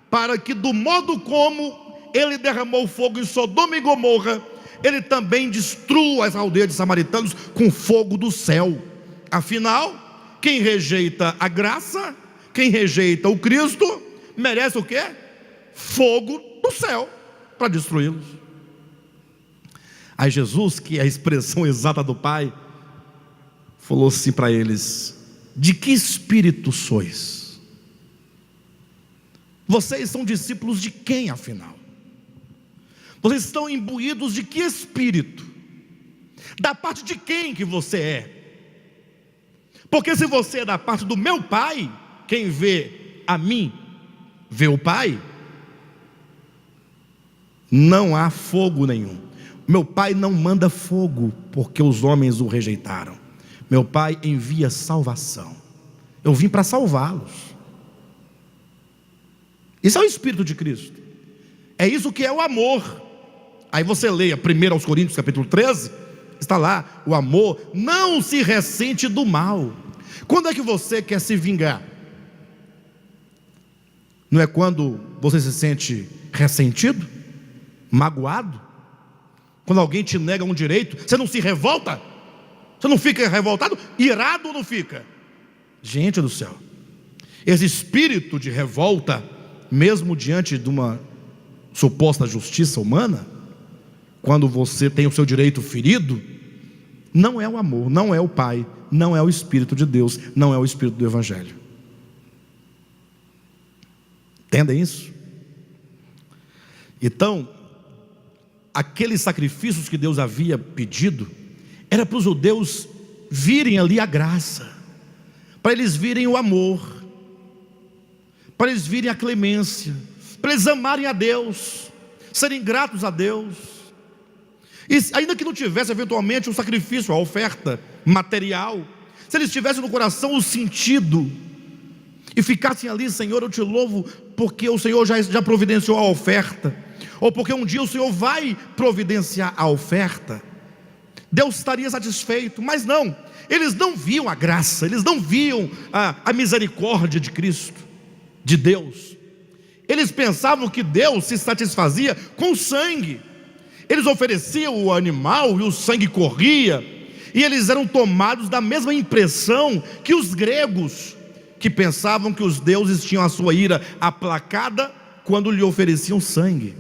para que do modo como Ele derramou fogo em Sodoma e Gomorra, Ele também destrua as aldeias de samaritanos com fogo do céu. Afinal, quem rejeita a graça, quem rejeita o Cristo, merece o quê? Fogo do céu para destruí-los. Aí Jesus, que é a expressão exata do Pai, falou assim para eles: de que espírito sois? Vocês são discípulos de quem, afinal? Vocês estão imbuídos de que espírito? Da parte de quem que você é? Porque se você é da parte do meu Pai, quem vê a mim, vê o Pai. Não há fogo nenhum. Meu Pai não manda fogo, porque os homens o rejeitaram. Meu Pai envia salvação. Eu vim para salvá-los. Isso é o Espírito de Cristo. É isso que é o amor. Aí você leia 1 aos Coríntios capítulo 13, está lá, o amor não se ressente do mal. Quando é que você quer se vingar? Não é quando você se sente ressentido, magoado? Quando alguém te nega um direito, você não se revolta? Você não fica revoltado? Irado ou não fica? Gente do céu, esse espírito de revolta, mesmo diante de uma suposta justiça humana, quando você tem o seu direito ferido, não é o amor, não é o Pai, não é o Espírito de Deus, não é o Espírito do Evangelho. Entendem isso? Então, aqueles sacrifícios que Deus havia pedido, era para os judeus virem ali a graça, para eles virem o amor, para eles virem a clemência, para eles amarem a Deus, serem gratos a Deus. E ainda que não tivesse eventualmente um sacrifício, a oferta material, se eles tivessem no coração o sentido, e ficassem ali: Senhor, eu te louvo porque o Senhor já providenciou a oferta, ou porque um dia o Senhor vai providenciar a oferta, Deus estaria satisfeito. Mas não, eles não viam a graça, eles não viam a misericórdia de Cristo, de Deus. Eles pensavam que Deus se satisfazia com o sangue. Eles ofereciam o animal e o sangue corria, e eles eram tomados da mesma impressão que os gregos, que pensavam que os deuses tinham a sua ira aplacada quando lhe ofereciam sangue.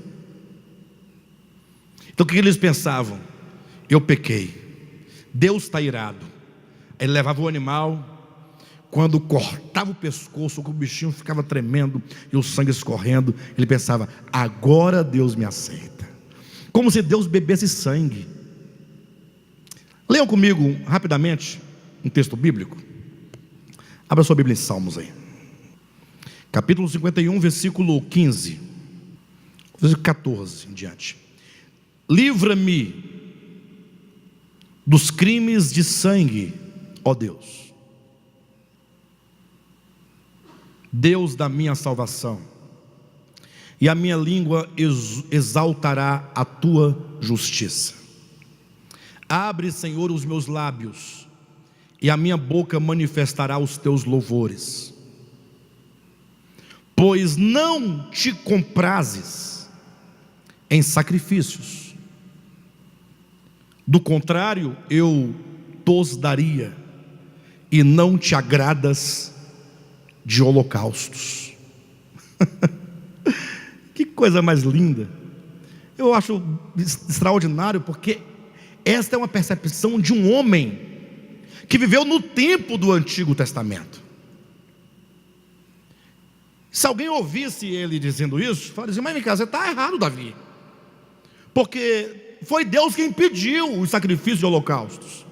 Então o que eles pensavam? Eu pequei, Deus está irado. Aí ele levava o animal, quando cortava o pescoço, o bichinho ficava tremendo e o sangue escorrendo, ele pensava: agora Deus me aceita. Como se Deus bebesse sangue. Leiam comigo rapidamente um texto bíblico. Abra sua Bíblia em Salmos aí, capítulo 51, versículo 15, versículo 14 em diante. Livra-me dos crimes de sangue, ó Deus, Deus da minha salvação, e a minha língua exaltará a tua justiça. Abre, Senhor, os meus lábios, e a minha boca manifestará os teus louvores. Pois não te comprazes em sacrifícios, do contrário eu tos daria, e não te agradas de holocaustos. Que coisa mais linda. Eu acho extraordinário, porque esta é uma percepção de um homem que viveu no tempo do Antigo Testamento. Se alguém ouvisse ele dizendo isso, falaria assim: mas Micael, você está errado, Davi, porque foi Deus quem pediu os sacrifícios de holocaustos.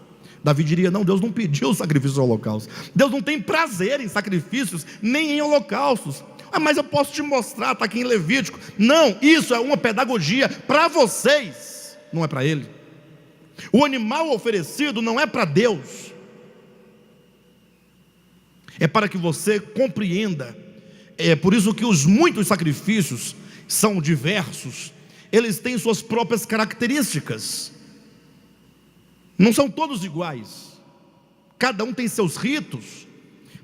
Davi diria: não, Deus não pediu os sacrifícios de holocaustos. Deus não tem prazer em sacrifícios, nem em holocaustos. Mas eu posso te mostrar, está aqui em Levítico. Não, isso é uma pedagogia para vocês, não é para ele. O animal oferecido não é para Deus, é para que você compreenda. É por isso que os muitos sacrifícios são diversos, eles têm suas próprias características, não são todos iguais, cada um tem seus ritos,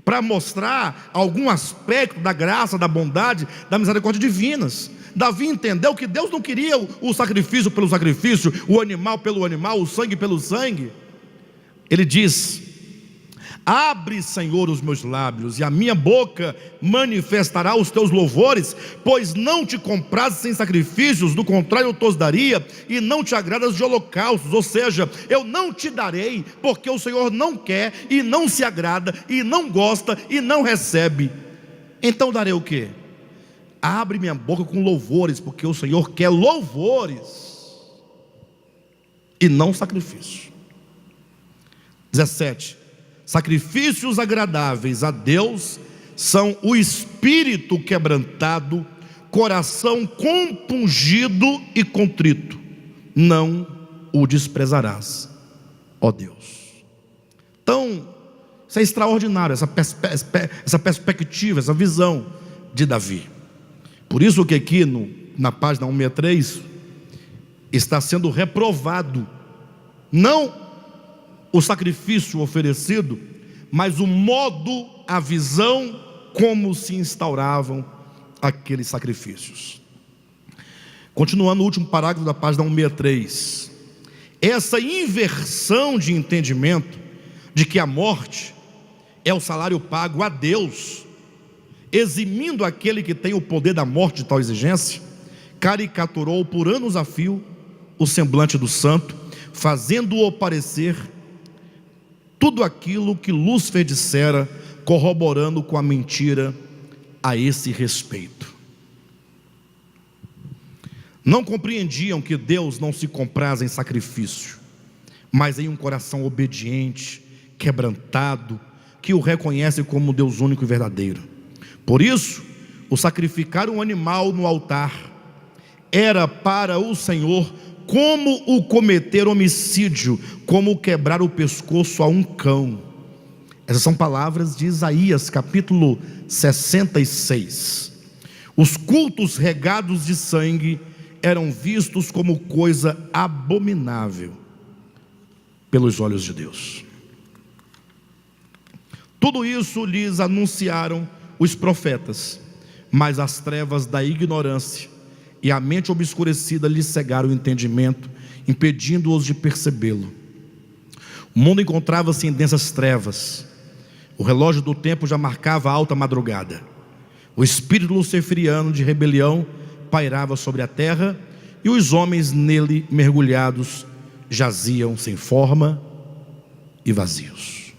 para mostrar algum aspecto da graça, da bondade, da misericórdia divinas. Davi entendeu que Deus não queria o sacrifício pelo sacrifício, o animal pelo animal, o sangue pelo sangue. Ele diz: Abre, Senhor, os meus lábios, e a minha boca manifestará os teus louvores, pois não te comprazes em sacrifícios, do contrário eu te os daria, e não te agradas de holocaustos. Ou seja, eu não te darei, porque o Senhor não quer, e não se agrada, e não gosta, e não recebe. Então darei o quê? Abre minha boca com louvores, porque o Senhor quer louvores, e não sacrifício. 17. Sacrifícios agradáveis a Deus são o espírito quebrantado, coração compungido e contrito, não o desprezarás, ó Deus. Então, isso é extraordinário, essa perspectiva, essa visão de Davi. Por isso que aqui na página 163 está sendo reprovado, não o sacrifício oferecido, mas o modo, a visão, como se instauravam aqueles sacrifícios. Continuando o último parágrafo da página 163, essa inversão de entendimento de que a morte é o salário pago a Deus, eximindo aquele que tem o poder da morte de tal exigência, caricaturou por anos a fio o semblante do santo, fazendo-o parecer tudo aquilo que Lúcifer dissera, corroborando com a mentira a esse respeito. Não compreendiam que Deus não se compraz em sacrifício, mas em um coração obediente, quebrantado, que o reconhece como Deus único e verdadeiro. Por isso, o sacrificar um animal no altar era para o Senhor como o cometer homicídio, como o quebrar o pescoço a um cão. Essas são palavras de Isaías, capítulo 66. Os cultos regados de sangue eram vistos como coisa abominável pelos olhos de Deus. Tudo isso lhes anunciaram os profetas, mas as trevas da ignorância e a mente obscurecida lhes cegaram o entendimento, impedindo-os de percebê-lo. O mundo encontrava-se em densas trevas, o relógio do tempo já marcava a alta madrugada. O espírito luciferiano de rebelião pairava sobre a terra, e os homens nele mergulhados jaziam sem forma e vazios.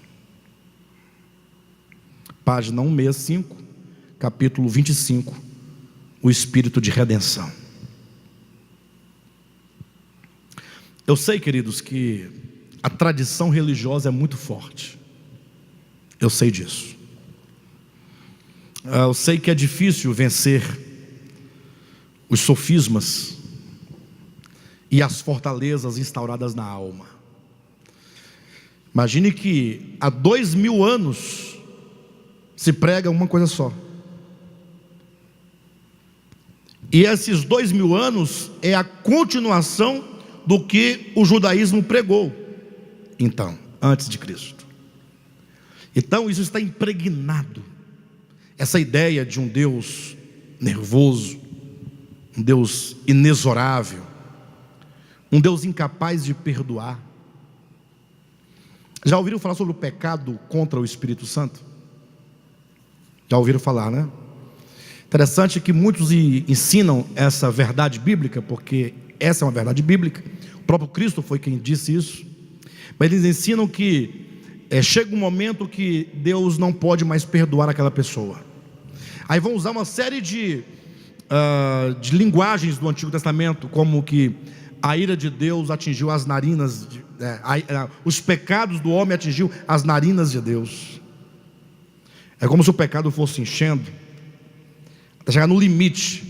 Página 165, capítulo 25, o espírito de redenção. Eu sei, queridos, que a tradição religiosa é muito forte. Eu sei disso. Eu sei que é difícil vencer os sofismas e as fortalezas instauradas na alma. Imagine que há 2000 anos se prega uma coisa só. E esses 2000 anos é a continuação do que o judaísmo pregou, então, antes de Cristo. Então isso está impregnado, essa ideia de um Deus nervoso, um Deus inexorável, um Deus incapaz de perdoar. Já ouviram falar sobre o pecado contra o Espírito Santo? Já ouviram falar, né? Interessante que muitos ensinam essa verdade bíblica, porque essa é uma verdade bíblica. O próprio Cristo foi quem disse isso. Mas eles ensinam que chega um momento que Deus não pode mais perdoar aquela pessoa. Aí vão usar uma série de linguagens do Antigo Testamento, como que a ira de Deus atingiu as narinas, os pecados do homem atingiu as narinas de Deus. É como se o pecado fosse enchendo, até chegar no limite,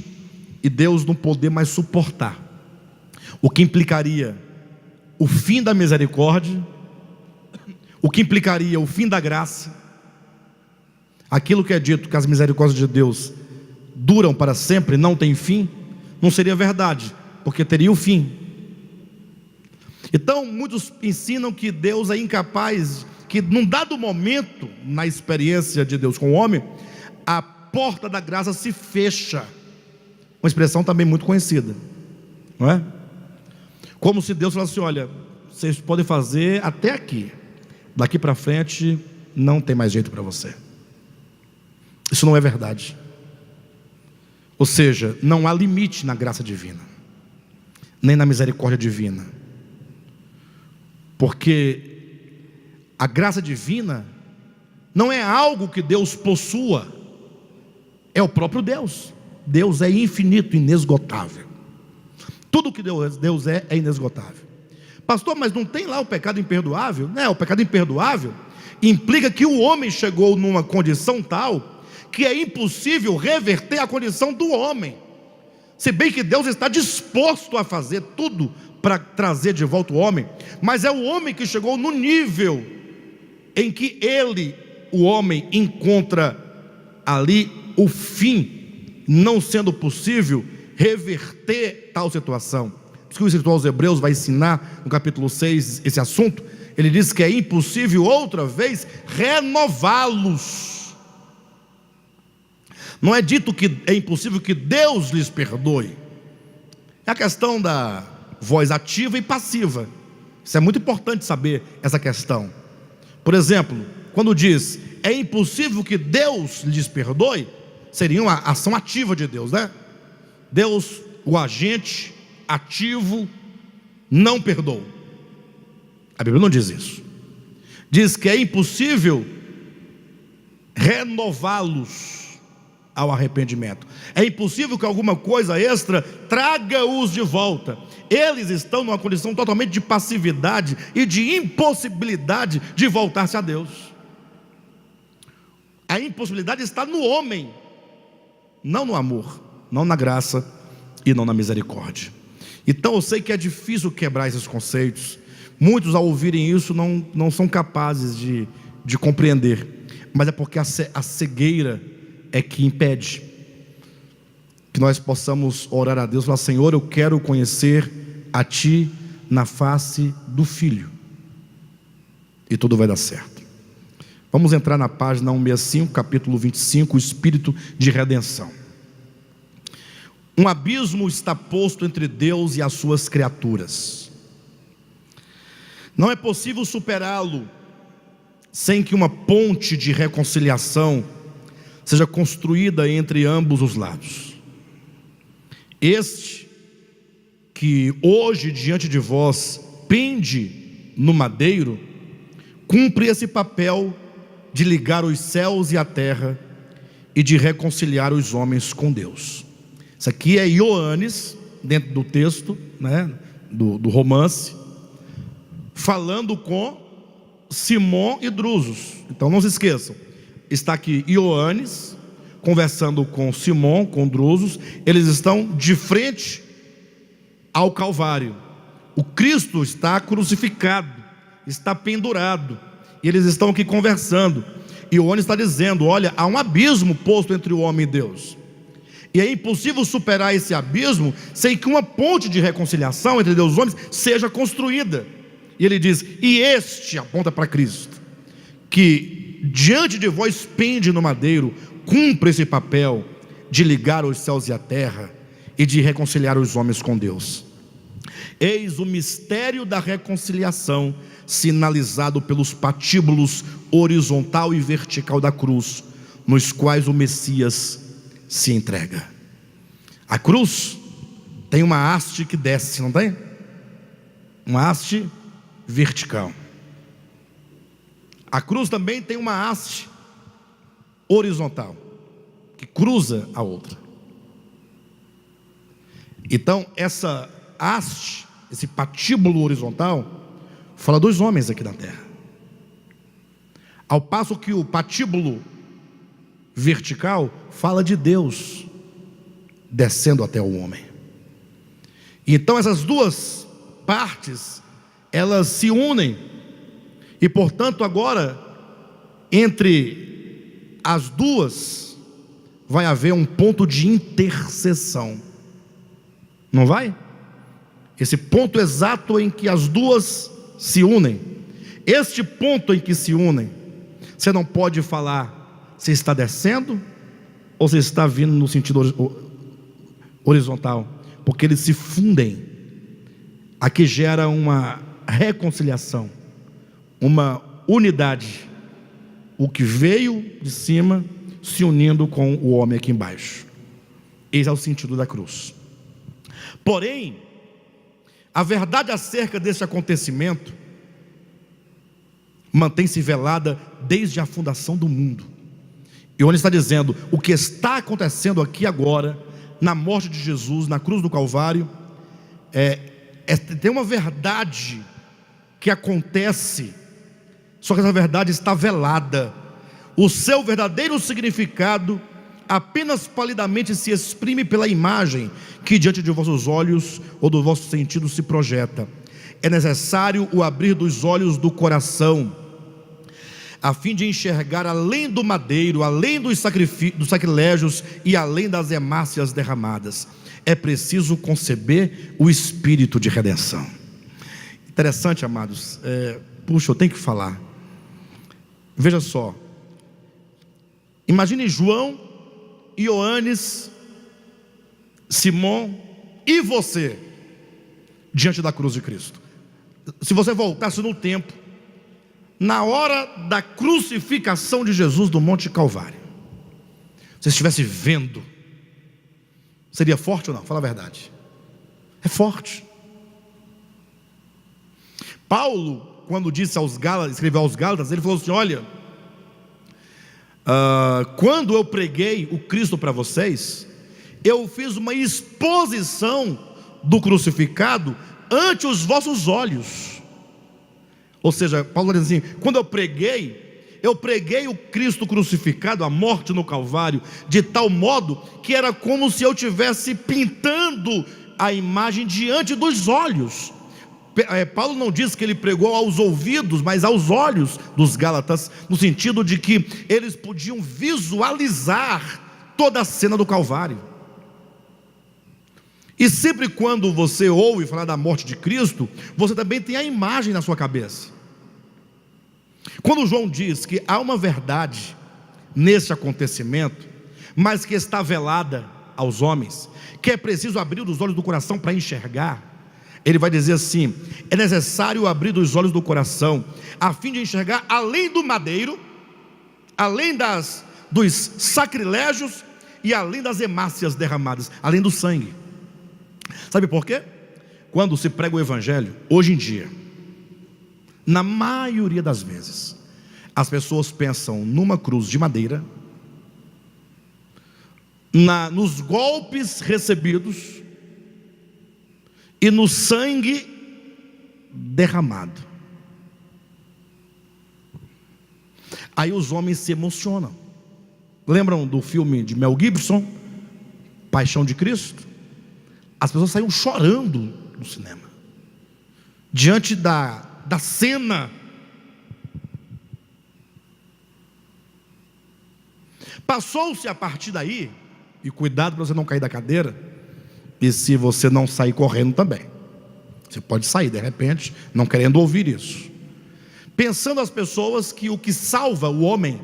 e Deus não poder mais suportar, o que implicaria o fim da misericórdia, o que implicaria o fim da graça. Aquilo que é dito que as misericórdias de Deus duram para sempre, não tem fim, não seria verdade, porque teria o fim. Então muitos ensinam que Deus é incapaz, que num dado momento na experiência de Deus com o homem, a porta da graça se fecha. Uma expressão também muito conhecida, não é? Como se Deus falasse assim: olha, vocês podem fazer até aqui, daqui para frente não tem mais jeito para você. Isso não é verdade. Ou seja, não há limite na graça divina, nem na misericórdia divina, porque a graça divina não é algo que Deus possua, é o próprio Deus. Deus é infinito, inesgotável. Tudo que Deus é inesgotável. Pastor, mas não tem lá o pecado imperdoável? Não, o pecado imperdoável implica que o homem chegou numa condição tal que é impossível reverter a condição do homem. Se bem que Deus está disposto a fazer tudo para trazer de volta o homem, mas é o homem que chegou no nível em que ele, o homem, encontra ali o fim, não sendo possível reverter tal situação. Por isso que o escritor aos Hebreus vai ensinar no capítulo 6 esse assunto. Ele diz que é impossível outra vez renová-los. Não é dito que é impossível que Deus lhes perdoe. É a questão da voz ativa e passiva. Isso é muito importante saber essa questão. Por exemplo, quando diz é impossível que Deus lhes perdoe, seria uma ação ativa de Deus, né? Deus, o agente ativo, não perdoa. A Bíblia não diz isso. Diz que é impossível renová-los ao arrependimento. É impossível que alguma coisa extra traga-os de volta. Eles estão numa condição totalmente de passividade e de impossibilidade de voltar-se a Deus. A impossibilidade está no homem, não no amor, não na graça e não na misericórdia. Então eu sei que é difícil quebrar esses conceitos. Muitos, ao ouvirem isso, não são capazes de compreender. Mas é porque a cegueira é que impede que nós possamos orar a Deus e falar: Senhor, eu quero conhecer a Ti na face do Filho, e tudo vai dar certo. Vamos entrar na página 165, capítulo 25, o Espírito de redenção. Um abismo está posto entre Deus e as suas criaturas. Não é possível superá-lo sem que uma ponte de reconciliação seja construída entre ambos os lados. Este que hoje diante de vós pende no madeiro, cumpre esse papel de ligar os céus e a terra e de reconciliar os homens com Deus. Isso aqui é Ioannes, dentro do texto, né, do romance, falando com Simão e Drusos. Então não se esqueçam, está aqui Ioannes conversando com Simão, com Drusos. Eles estão de frente ao Calvário. O Cristo está crucificado, está pendurado, e eles estão aqui conversando. Ioannes está dizendo: olha, há um abismo posto entre o homem e Deus, e é impossível superar esse abismo sem que uma ponte de reconciliação entre Deus e os homens seja construída. E ele diz: e este, aponta para Cristo, que diante de vós pende no madeiro, cumpre esse papel de ligar os céus e a terra e de reconciliar os homens com Deus. Eis o mistério da reconciliação, sinalizado pelos patíbulos horizontal e vertical da cruz, nos quais o Messias se entrega. A cruz tem uma haste que desce, não tem? Uma haste vertical. A cruz também tem uma haste horizontal que cruza a outra. Então essa haste, esse patíbulo horizontal, fala dos homens aqui na terra, ao passo que o patíbulo vertical fala de Deus descendo até o homem. Então essas duas partes, elas se unem, e portanto agora entre as duas vai haver um ponto de interseção, não vai? Esse ponto exato em que as duas se unem, este ponto em que se unem, você não pode falar se está descendo ou se está vindo no sentido horizontal, porque eles se fundem. Aqui gera uma reconciliação, uma unidade o que veio de cima se unindo com o homem aqui embaixo. Esse é o sentido da cruz. Porém, a verdade acerca desse acontecimento mantém-se velada desde a fundação do mundo. E onde está dizendo, o que está acontecendo aqui agora, na morte de Jesus, na cruz do Calvário, tem uma verdade que acontece, só que essa verdade está velada. O seu verdadeiro significado apenas palidamente se exprime pela imagem que diante de vossos olhos ou do vosso sentido se projeta. É necessário o abrir dos olhos do coração, a fim de enxergar além do madeiro, além dos sacrilégios e além das hemácias derramadas. É preciso conceber o espírito de redenção. Interessante, amados. Puxa, eu tenho que falar. Veja só. Imagine João, Ioannes, Simão e você diante da cruz de Cristo. Se você voltasse no tempo, na hora da crucificação de Jesus do Monte Calvário, você estivesse vendo, seria forte ou não? Fala a verdade. É forte. Paulo, quando disse aos Gálatas, escreveu aos Gálatas, ele falou assim: olha, quando eu preguei o Cristo para vocês, eu fiz uma exposição do crucificado ante os vossos olhos. Ou seja, Paulo diz assim: quando eu preguei o Cristo crucificado, a morte no Calvário, de tal modo que era como se eu estivesse pintando a imagem diante dos olhos. Paulo não diz que ele pregou aos ouvidos, mas aos olhos dos Gálatas, no sentido de que eles podiam visualizar toda a cena do Calvário. E sempre quando você ouve falar da morte de Cristo, você também tem a imagem na sua cabeça. Quando João diz que há uma verdade nesse acontecimento, mas que está velada aos homens, que é preciso abrir os olhos do coração para enxergar, ele vai dizer assim: é necessário abrir os olhos do coração, a fim de enxergar além do madeiro, além dos sacrilégios e além das hemácias derramadas, além do sangue. Sabe por quê? Quando se prega o Evangelho, hoje em dia, na maioria das vezes, as pessoas pensam numa cruz de madeira, nos golpes recebidos e no sangue derramado. Aí os homens se emocionam. Lembram do filme de Mel Gibson, Paixão de Cristo? As pessoas saíam chorando no cinema, diante da cena. Passou-se a partir daí, e cuidado para você não cair da cadeira, e se você não sair correndo também, você pode sair de repente, não querendo ouvir isso, pensando as pessoas que o que salva o homem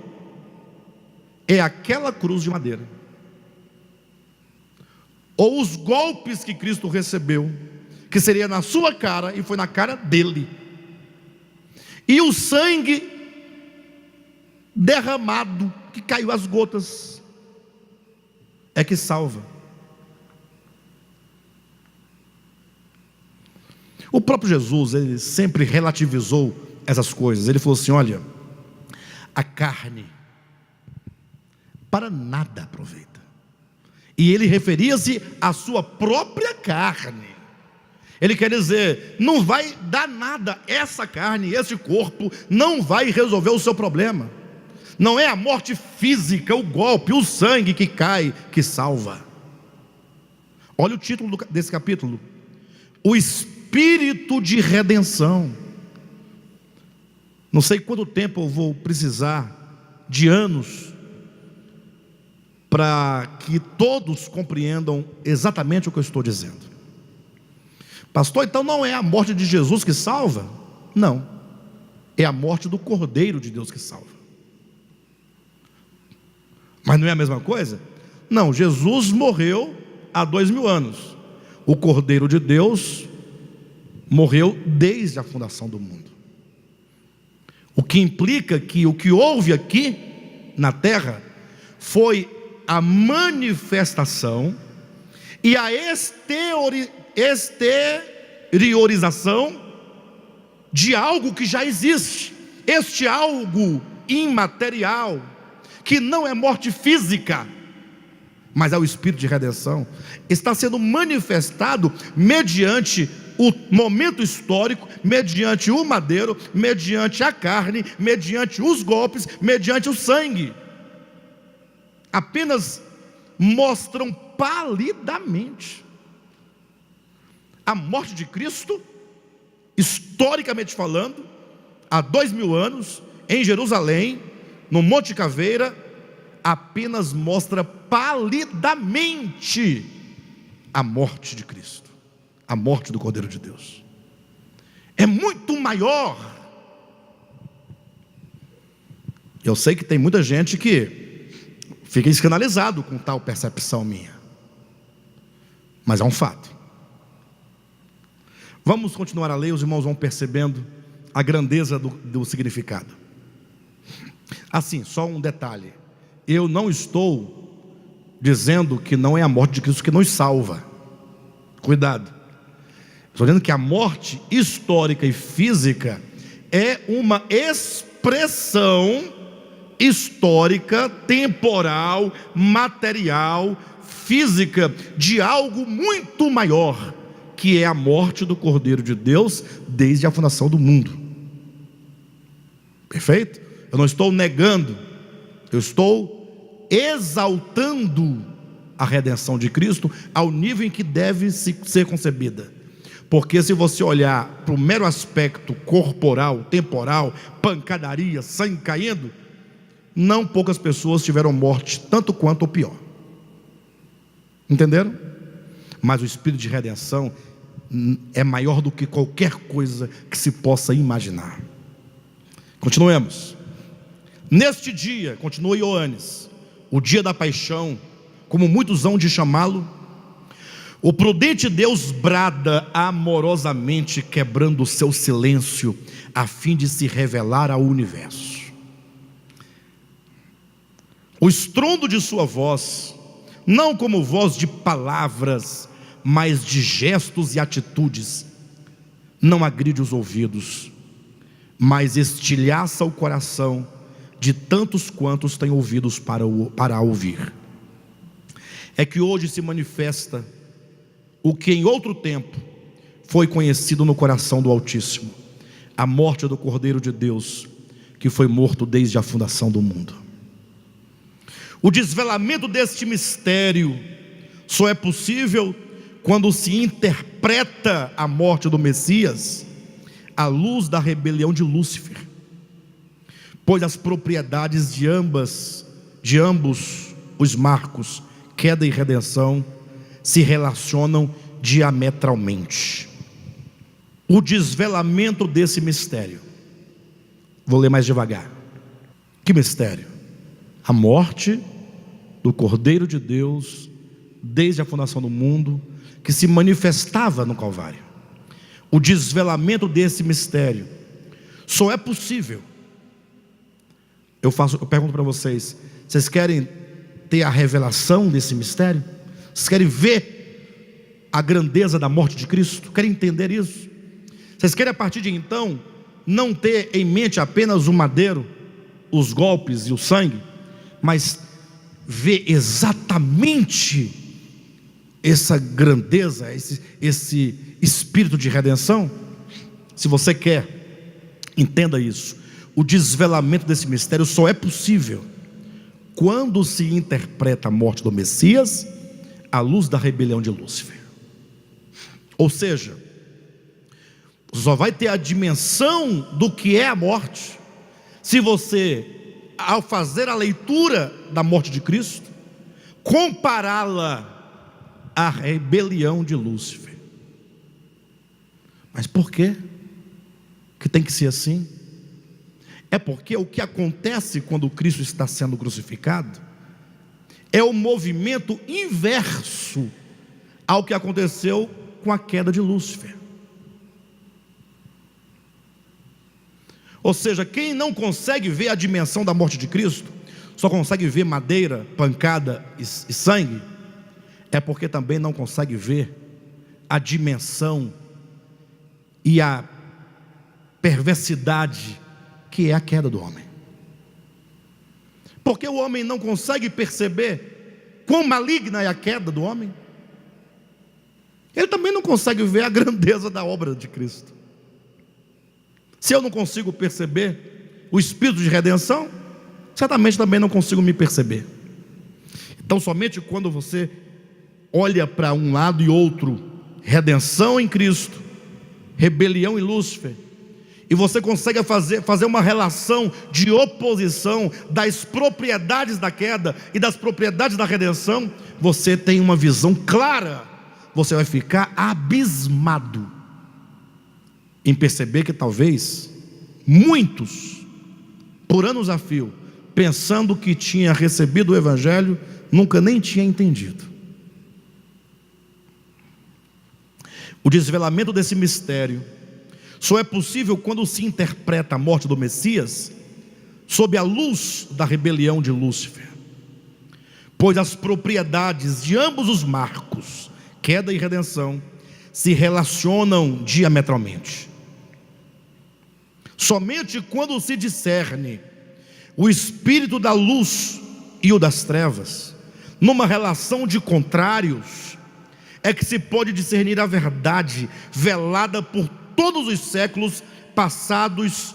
é aquela cruz de madeira, ou os golpes que Cristo recebeu, que seria na sua cara e foi na cara dele, e o sangue derramado, que caiu as gotas, é que salva. O próprio Jesus, ele sempre relativizou essas coisas. Ele falou assim: olha, a carne para nada aproveita. E ele referia-se à sua própria carne. Ele quer dizer, não vai dar nada. Essa carne, esse corpo não vai resolver o seu problema. Não é a morte física, o golpe, o sangue que cai, que salva. Olha o título desse capítulo: o Espírito de redenção. Não sei quanto tempo eu vou precisar de anos para que todos compreendam exatamente o que eu estou dizendo. Pastor, então não é a morte de Jesus que salva? Não, é a morte do Cordeiro de Deus que salva. Mas não é a mesma coisa? Não, Jesus morreu há 2000 anos. O Cordeiro de Deus morreu desde a fundação do mundo. O que implica que o que houve aqui na terra foi a manifestação e a exteriorização de algo que já existe. Este algo imaterial, que não é morte física, mas é o Espírito de redenção, está sendo manifestado mediante o momento histórico, mediante o madeiro, mediante a carne, mediante os golpes, mediante o sangue. Apenas mostram palidamente a morte de Cristo, historicamente falando, há 2000 anos, em Jerusalém, no Monte Caveira, apenas mostra palidamente a morte de Cristo, a morte do Cordeiro de Deus. É muito maior. Eu sei que tem muita gente que fica escandalizado com tal percepção minha, mas é um fato. Vamos continuar a ler, os irmãos vão percebendo a grandeza do significado. Assim, só um detalhe: eu não estou dizendo que não é a morte de Cristo que nos salva. Cuidado. Estou dizendo que a morte histórica e física é uma expressão histórica, temporal, material, física de algo muito maior, que é a morte do Cordeiro de Deus desde a fundação do mundo. Perfeito? Eu não estou negando, eu estou exaltando a redenção de Cristo ao nível em que deve ser concebida. Porque se você olhar para o mero aspecto corporal, temporal, pancadaria, sangue caindo, não poucas pessoas tiveram morte, tanto quanto ou pior. Entenderam? Mas o Espírito de redenção é maior do que qualquer coisa que se possa imaginar. Continuemos. Neste dia, continua Ioannes, o dia da paixão, como muitos hão de chamá-lo, o prudente Deus brada amorosamente, quebrando o seu silêncio, a fim de se revelar ao universo. O estrondo de sua voz, não como voz de palavras, mas de gestos e atitudes, não agride os ouvidos, mas estilhaça o coração de tantos quantos têm ouvidos para ouvir. É que hoje se manifesta o que em outro tempo foi conhecido no coração do Altíssimo: a morte do Cordeiro de Deus, que foi morto desde a fundação do mundo. O desvelamento deste mistério só é possível quando se interpreta a morte do Messias à luz da rebelião de Lúcifer, pois as propriedades de ambos os marcos, queda e redenção, se relacionam diametralmente. O desvelamento desse mistério, vou ler mais devagar. Que mistério? A morte do Cordeiro de Deus desde a fundação do mundo, que se manifestava no Calvário. O desvelamento desse mistério só é possível. Eu pergunto para vocês: vocês querem ter a revelação desse mistério? Vocês querem ver a grandeza da morte de Cristo? Querem entender isso? Vocês querem a partir de então não ter em mente apenas o madeiro, os golpes e o sangue, mas ver exatamente essa grandeza, esse espírito de redenção? Se você quer, entenda isso. O desvelamento desse mistério só é possível quando se interpreta a morte do Messias à luz da rebelião de Lúcifer. Ou seja, só vai ter a dimensão do que é a morte se você, ao fazer a leitura da morte de Cristo, compará-la à rebelião de Lúcifer. Mas por quê que tem que ser assim? É porque o que acontece quando Cristo está sendo crucificado é o movimento inverso ao que aconteceu com a queda de Lúcifer. Ou seja, quem não consegue ver a dimensão da morte de Cristo, só consegue ver madeira, pancada e sangue, é porque também não consegue ver a dimensão e a perversidade que é a queda do homem. Porque o homem não consegue perceber quão maligna é a queda do homem, ele também não consegue ver a grandeza da obra de Cristo. Se eu não consigo perceber o espírito de redenção, certamente também não consigo me perceber. Então somente quando você olha para um lado e outro, redenção em Cristo, rebelião em Lúcifer, e você consegue fazer uma relação de oposição das propriedades da queda e das propriedades da redenção, você tem uma visão clara. Você vai ficar abismado em perceber que talvez muitos, por anos a fio, pensando que tinha recebido o Evangelho, nunca nem tinha entendido. O desvelamento desse mistério só é possível quando se interpreta a morte do Messias sob a luz da rebelião de Lúcifer, pois as propriedades de ambos os marcos, queda e redenção, se relacionam diametralmente. Somente quando se discerne o espírito da luz e o das trevas, numa relação de contrários, é que se pode discernir a verdade velada por todos os séculos passados,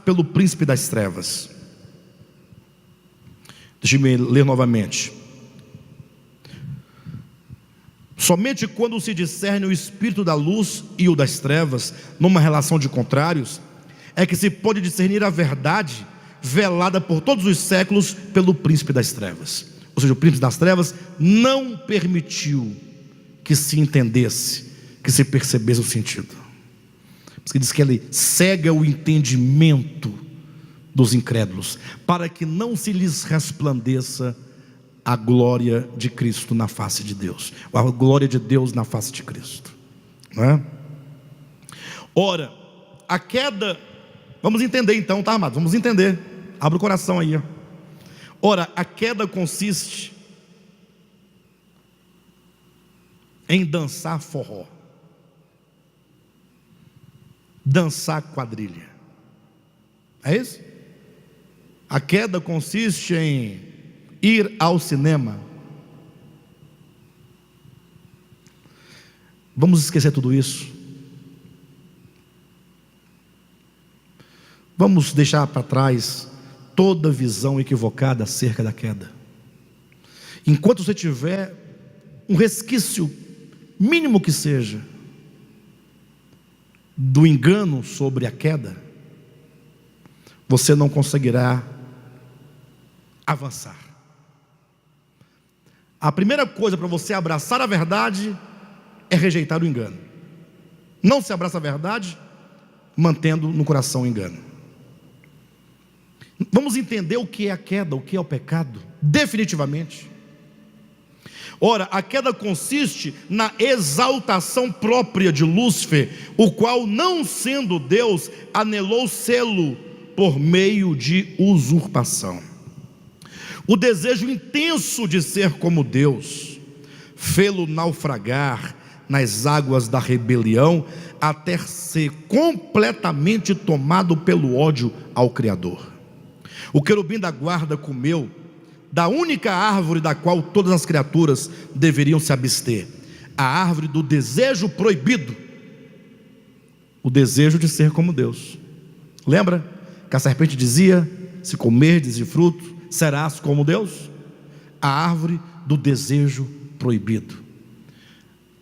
pelo príncipe das trevas. Deixe-me ler novamente. Somente quando se discerne o espírito da luz e o das trevas, numa relação de contrários, é que se pode discernir a verdade velada por todos os séculos pelo príncipe das trevas. Ou seja, o príncipe das trevas não permitiu que se entendesse, que se percebesse o sentido. Porque diz que ele cega o entendimento dos incrédulos, para que não se lhes resplandeça a glória de Cristo na face de Deus, a glória de Deus na face de Cristo, não é? Ora, a queda, vamos entender então, tá, amado? Vamos entender, abre o coração aí, ó. Ora, a queda consiste em dançar forró, dançar quadrilha, é isso? A queda consiste em ir ao cinema. Vamos esquecer tudo isso. Vamos deixar para trás toda visão equivocada acerca da queda. Enquanto você tiver um resquício, mínimo que seja, do engano sobre a queda, você não conseguirá avançar. A primeira coisa para você abraçar a verdade é rejeitar o engano. Não se abraça a verdade mantendo no coração o engano. Vamos entender o que é a queda, o que é o pecado, definitivamente. Ora, a queda consiste na exaltação própria de Lúcifer, o qual, não sendo Deus, anelou sê-lo por meio de usurpação. O desejo intenso de ser como Deus fê-lo naufragar nas águas da rebelião, até ser completamente tomado pelo ódio ao Criador. O querubim da guarda comeu da única árvore da qual todas as criaturas deveriam se abster, a árvore do desejo proibido, o desejo de ser como Deus. Lembra que a serpente dizia: se comerdes de fruto, serás como Deus? A árvore do desejo proibido.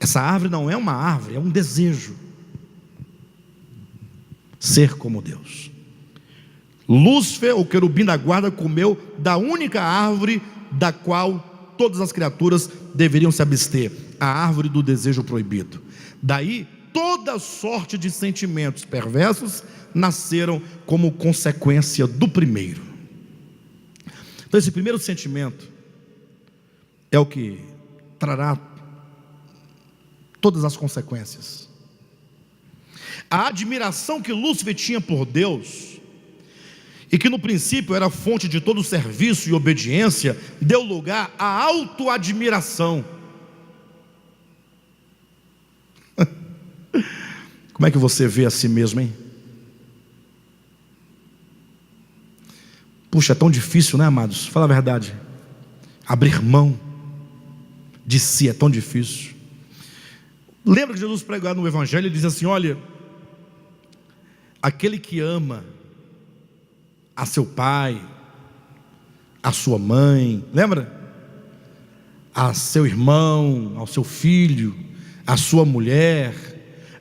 Essa árvore não é uma árvore, é um desejo. Ser como Deus. Lúcifer, o querubim da guarda, comeu da única árvore da qual todas as criaturas deveriam se abster, a árvore do desejo proibido. Daí toda sorte de sentimentos perversos nasceram como consequência do primeiro. Então esse primeiro sentimento é o que trará todas as consequências. A admiração que Lúcifer tinha por Deus, e que no princípio era fonte de todo serviço e obediência, deu lugar à autoadmiração. Como é que você vê a si mesmo, hein? Puxa, é tão difícil, né, amados? Fala a verdade. Abrir mão de si é tão difícil. Lembra que Jesus pregou no Evangelho? Ele diz assim: olha, aquele que ama a seu pai, a sua mãe, lembra? A seu irmão, ao seu filho, a sua mulher,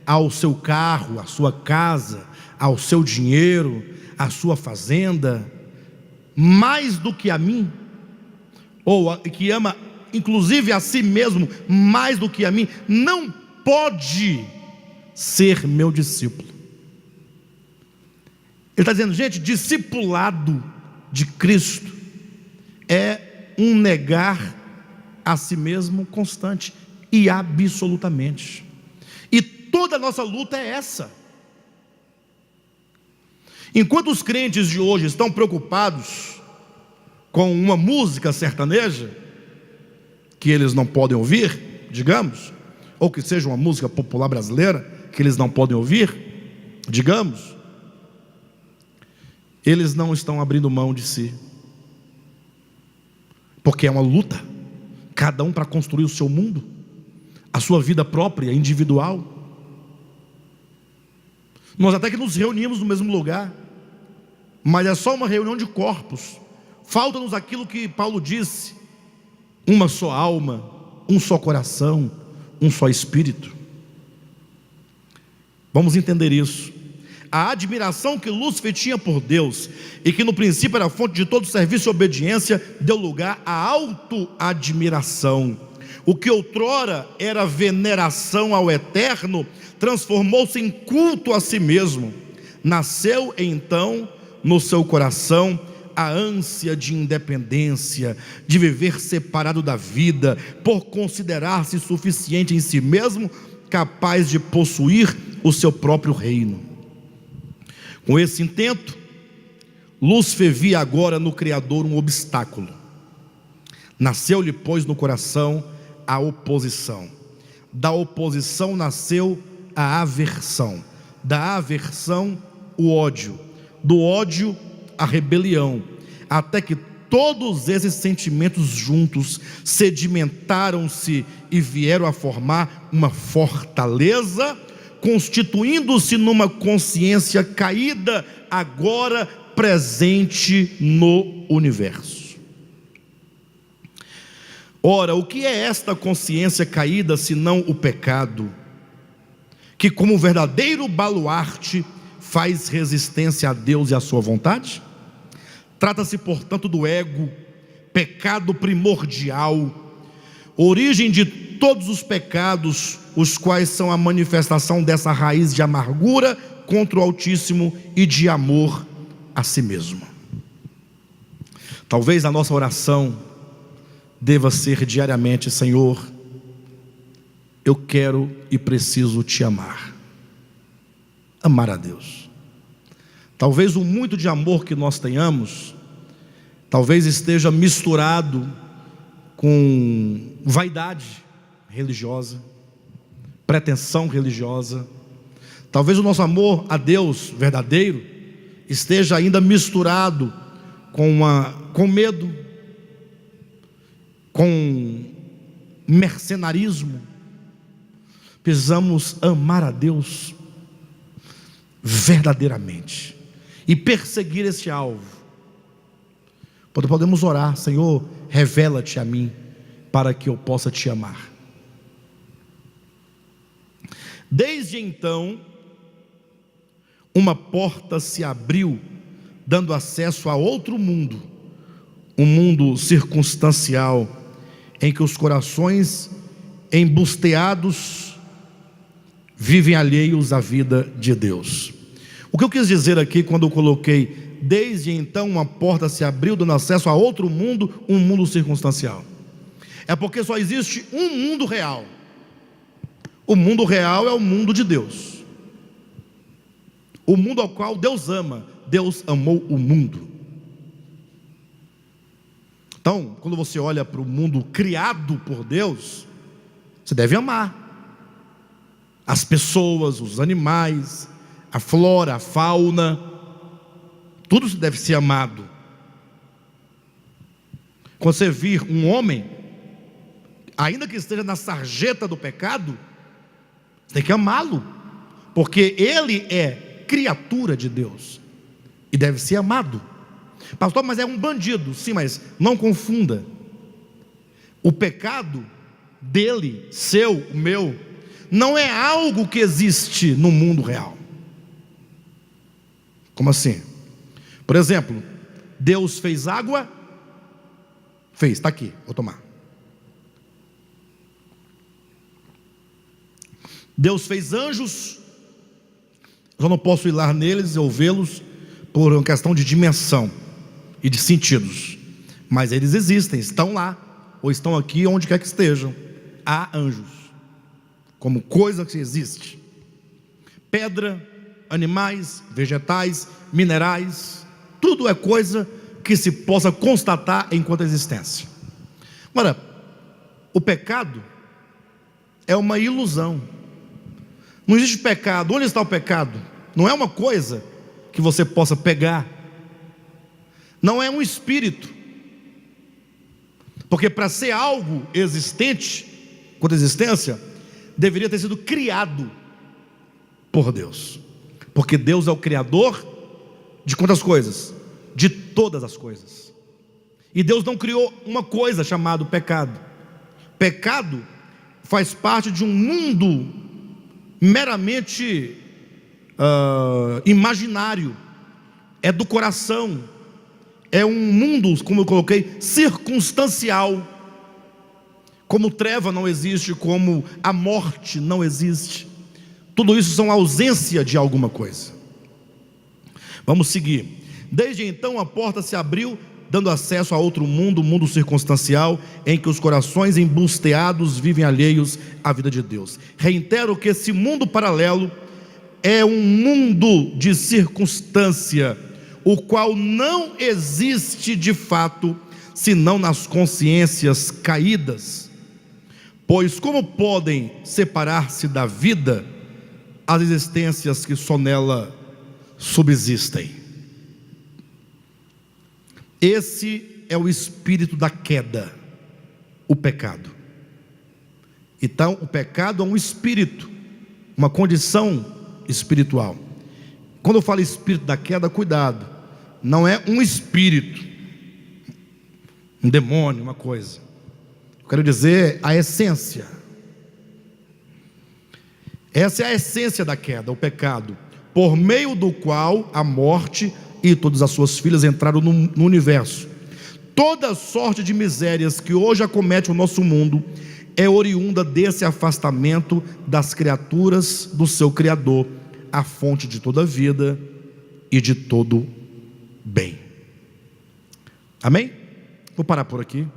ao seu carro, à sua casa, ao seu dinheiro, à sua fazenda, mais do que a mim, ou que ama inclusive a si mesmo mais do que a mim, não pode ser meu discípulo. Ele está dizendo, gente, discipulado de Cristo é um negar a si mesmo constante e absolutamente. E toda a nossa luta é essa. Enquanto os crentes de hoje estão preocupados com uma música sertaneja que eles não podem ouvir, digamos, ou que seja uma música popular brasileira que eles não podem ouvir, digamos, eles não estão abrindo mão de si, porque é uma luta, cada um para construir o seu mundo, a sua vida própria, individual. Nós até que nos reunimos no mesmo lugar, mas é só uma reunião de corpos. Falta-nos aquilo que Paulo disse: uma só alma, um só coração, um só espírito. Vamos entender isso. A admiração que Lúcifer tinha por Deus, e que no princípio era fonte de todo serviço e obediência, deu lugar à auto-admiração. O que outrora era veneração ao eterno, transformou-se em culto a si mesmo. Nasceu então no seu coração a ânsia de independência, de viver separado da vida, por considerar-se suficiente em si mesmo, capaz de possuir o seu próprio reino. Com esse intento, Lúcifer via agora no Criador um obstáculo. Nasceu-lhe, pois, no coração a oposição. Da oposição nasceu a aversão. Da aversão, o ódio. Do ódio, a rebelião. Até que todos esses sentimentos juntos sedimentaram-se e vieram a formar uma fortaleza, constituindo-se numa consciência caída, agora presente no universo. Ora, o que é esta consciência caída, senão o pecado, que como verdadeiro baluarte faz resistência a Deus e à sua vontade? Trata-se, portanto, do ego, pecado primordial, origem de todos os pecados, os quais são a manifestação dessa raiz de amargura contra o Altíssimo e de amor a si mesmo. Talvez a nossa oração deva ser diariamente: Senhor, eu quero e preciso te amar. Amar a Deus. Talvez o muito de amor que nós tenhamos, talvez esteja misturado com vaidade religiosa, pretensão religiosa. Talvez o nosso amor a Deus verdadeiro esteja ainda misturado com medo, com mercenarismo. Precisamos amar a Deus verdadeiramente e perseguir esse alvo. Podemos orar: Senhor, revela-te a mim para que eu possa te amar. Desde então, uma porta se abriu, dando acesso a outro mundo, um mundo circunstancial, em que os corações embusteados vivem alheios à vida de Deus. O que eu quis dizer aqui quando eu coloquei: desde então uma porta se abriu, dando acesso a outro mundo, um mundo circunstancial, é porque só existe um mundo real. O mundo real é o mundo de Deus. O mundo ao qual Deus ama. Deus amou o mundo. Então, quando você olha para o mundo criado por Deus, você deve amar as pessoas, os animais, a flora, a fauna. Tudo deve ser amado. Quando você vir um homem, ainda que esteja na sarjeta do pecado, você tem que amá-lo, porque ele é criatura de Deus e deve ser amado. Pastor, mas é um bandido. Sim, mas não confunda. O pecado dele, seu, o meu, não é algo que existe no mundo real. Como assim? Por exemplo, Deus fez água? Fez, está aqui, vou tomar. Deus fez anjos? Eu não posso ir lá neles ou vê-los por uma questão de dimensão e de sentidos, mas eles existem, estão lá, ou estão aqui, onde quer que estejam. Há anjos, como coisa que existe. Pedra, animais, vegetais, minerais, tudo é coisa que se possa constatar enquanto existência. Agora, o pecado é uma ilusão. Não existe pecado. Onde está o pecado? Não é uma coisa que você possa pegar. Não é um espírito. Porque para ser algo existente, com existência, deveria ter sido criado por Deus. Porque Deus é o criador de quantas coisas? De todas as coisas. E Deus não criou uma coisa chamada pecado. Pecado faz parte de um mundo meramente imaginário. É do coração. É um mundo, como eu coloquei, circunstancial. Como treva não existe, como a morte não existe. Tudo isso são ausência de alguma coisa. Vamos seguir. Desde então a porta se abriu, dando acesso a outro mundo, um mundo circunstancial, em que os corações embusteados vivem alheios à vida de Deus. Reitero que esse mundo paralelo é um mundo de circunstância, o qual não existe de fato, senão nas consciências caídas. Pois como podem separar-se da vida as existências que só nela subsistem? Esse é o espírito da queda, o pecado. Então, o pecado é um espírito, uma condição espiritual. Quando eu falo espírito da queda, cuidado, não é um espírito, um demônio, uma coisa. Eu quero dizer a essência. Essa é a essência da queda, o pecado, por meio do qual a morte e todas as suas filhas entraram no universo. Toda sorte de misérias que hoje acomete o nosso mundo é oriunda desse afastamento das criaturas do seu Criador, a fonte de toda vida e de todo bem. Amém? Vou parar por aqui.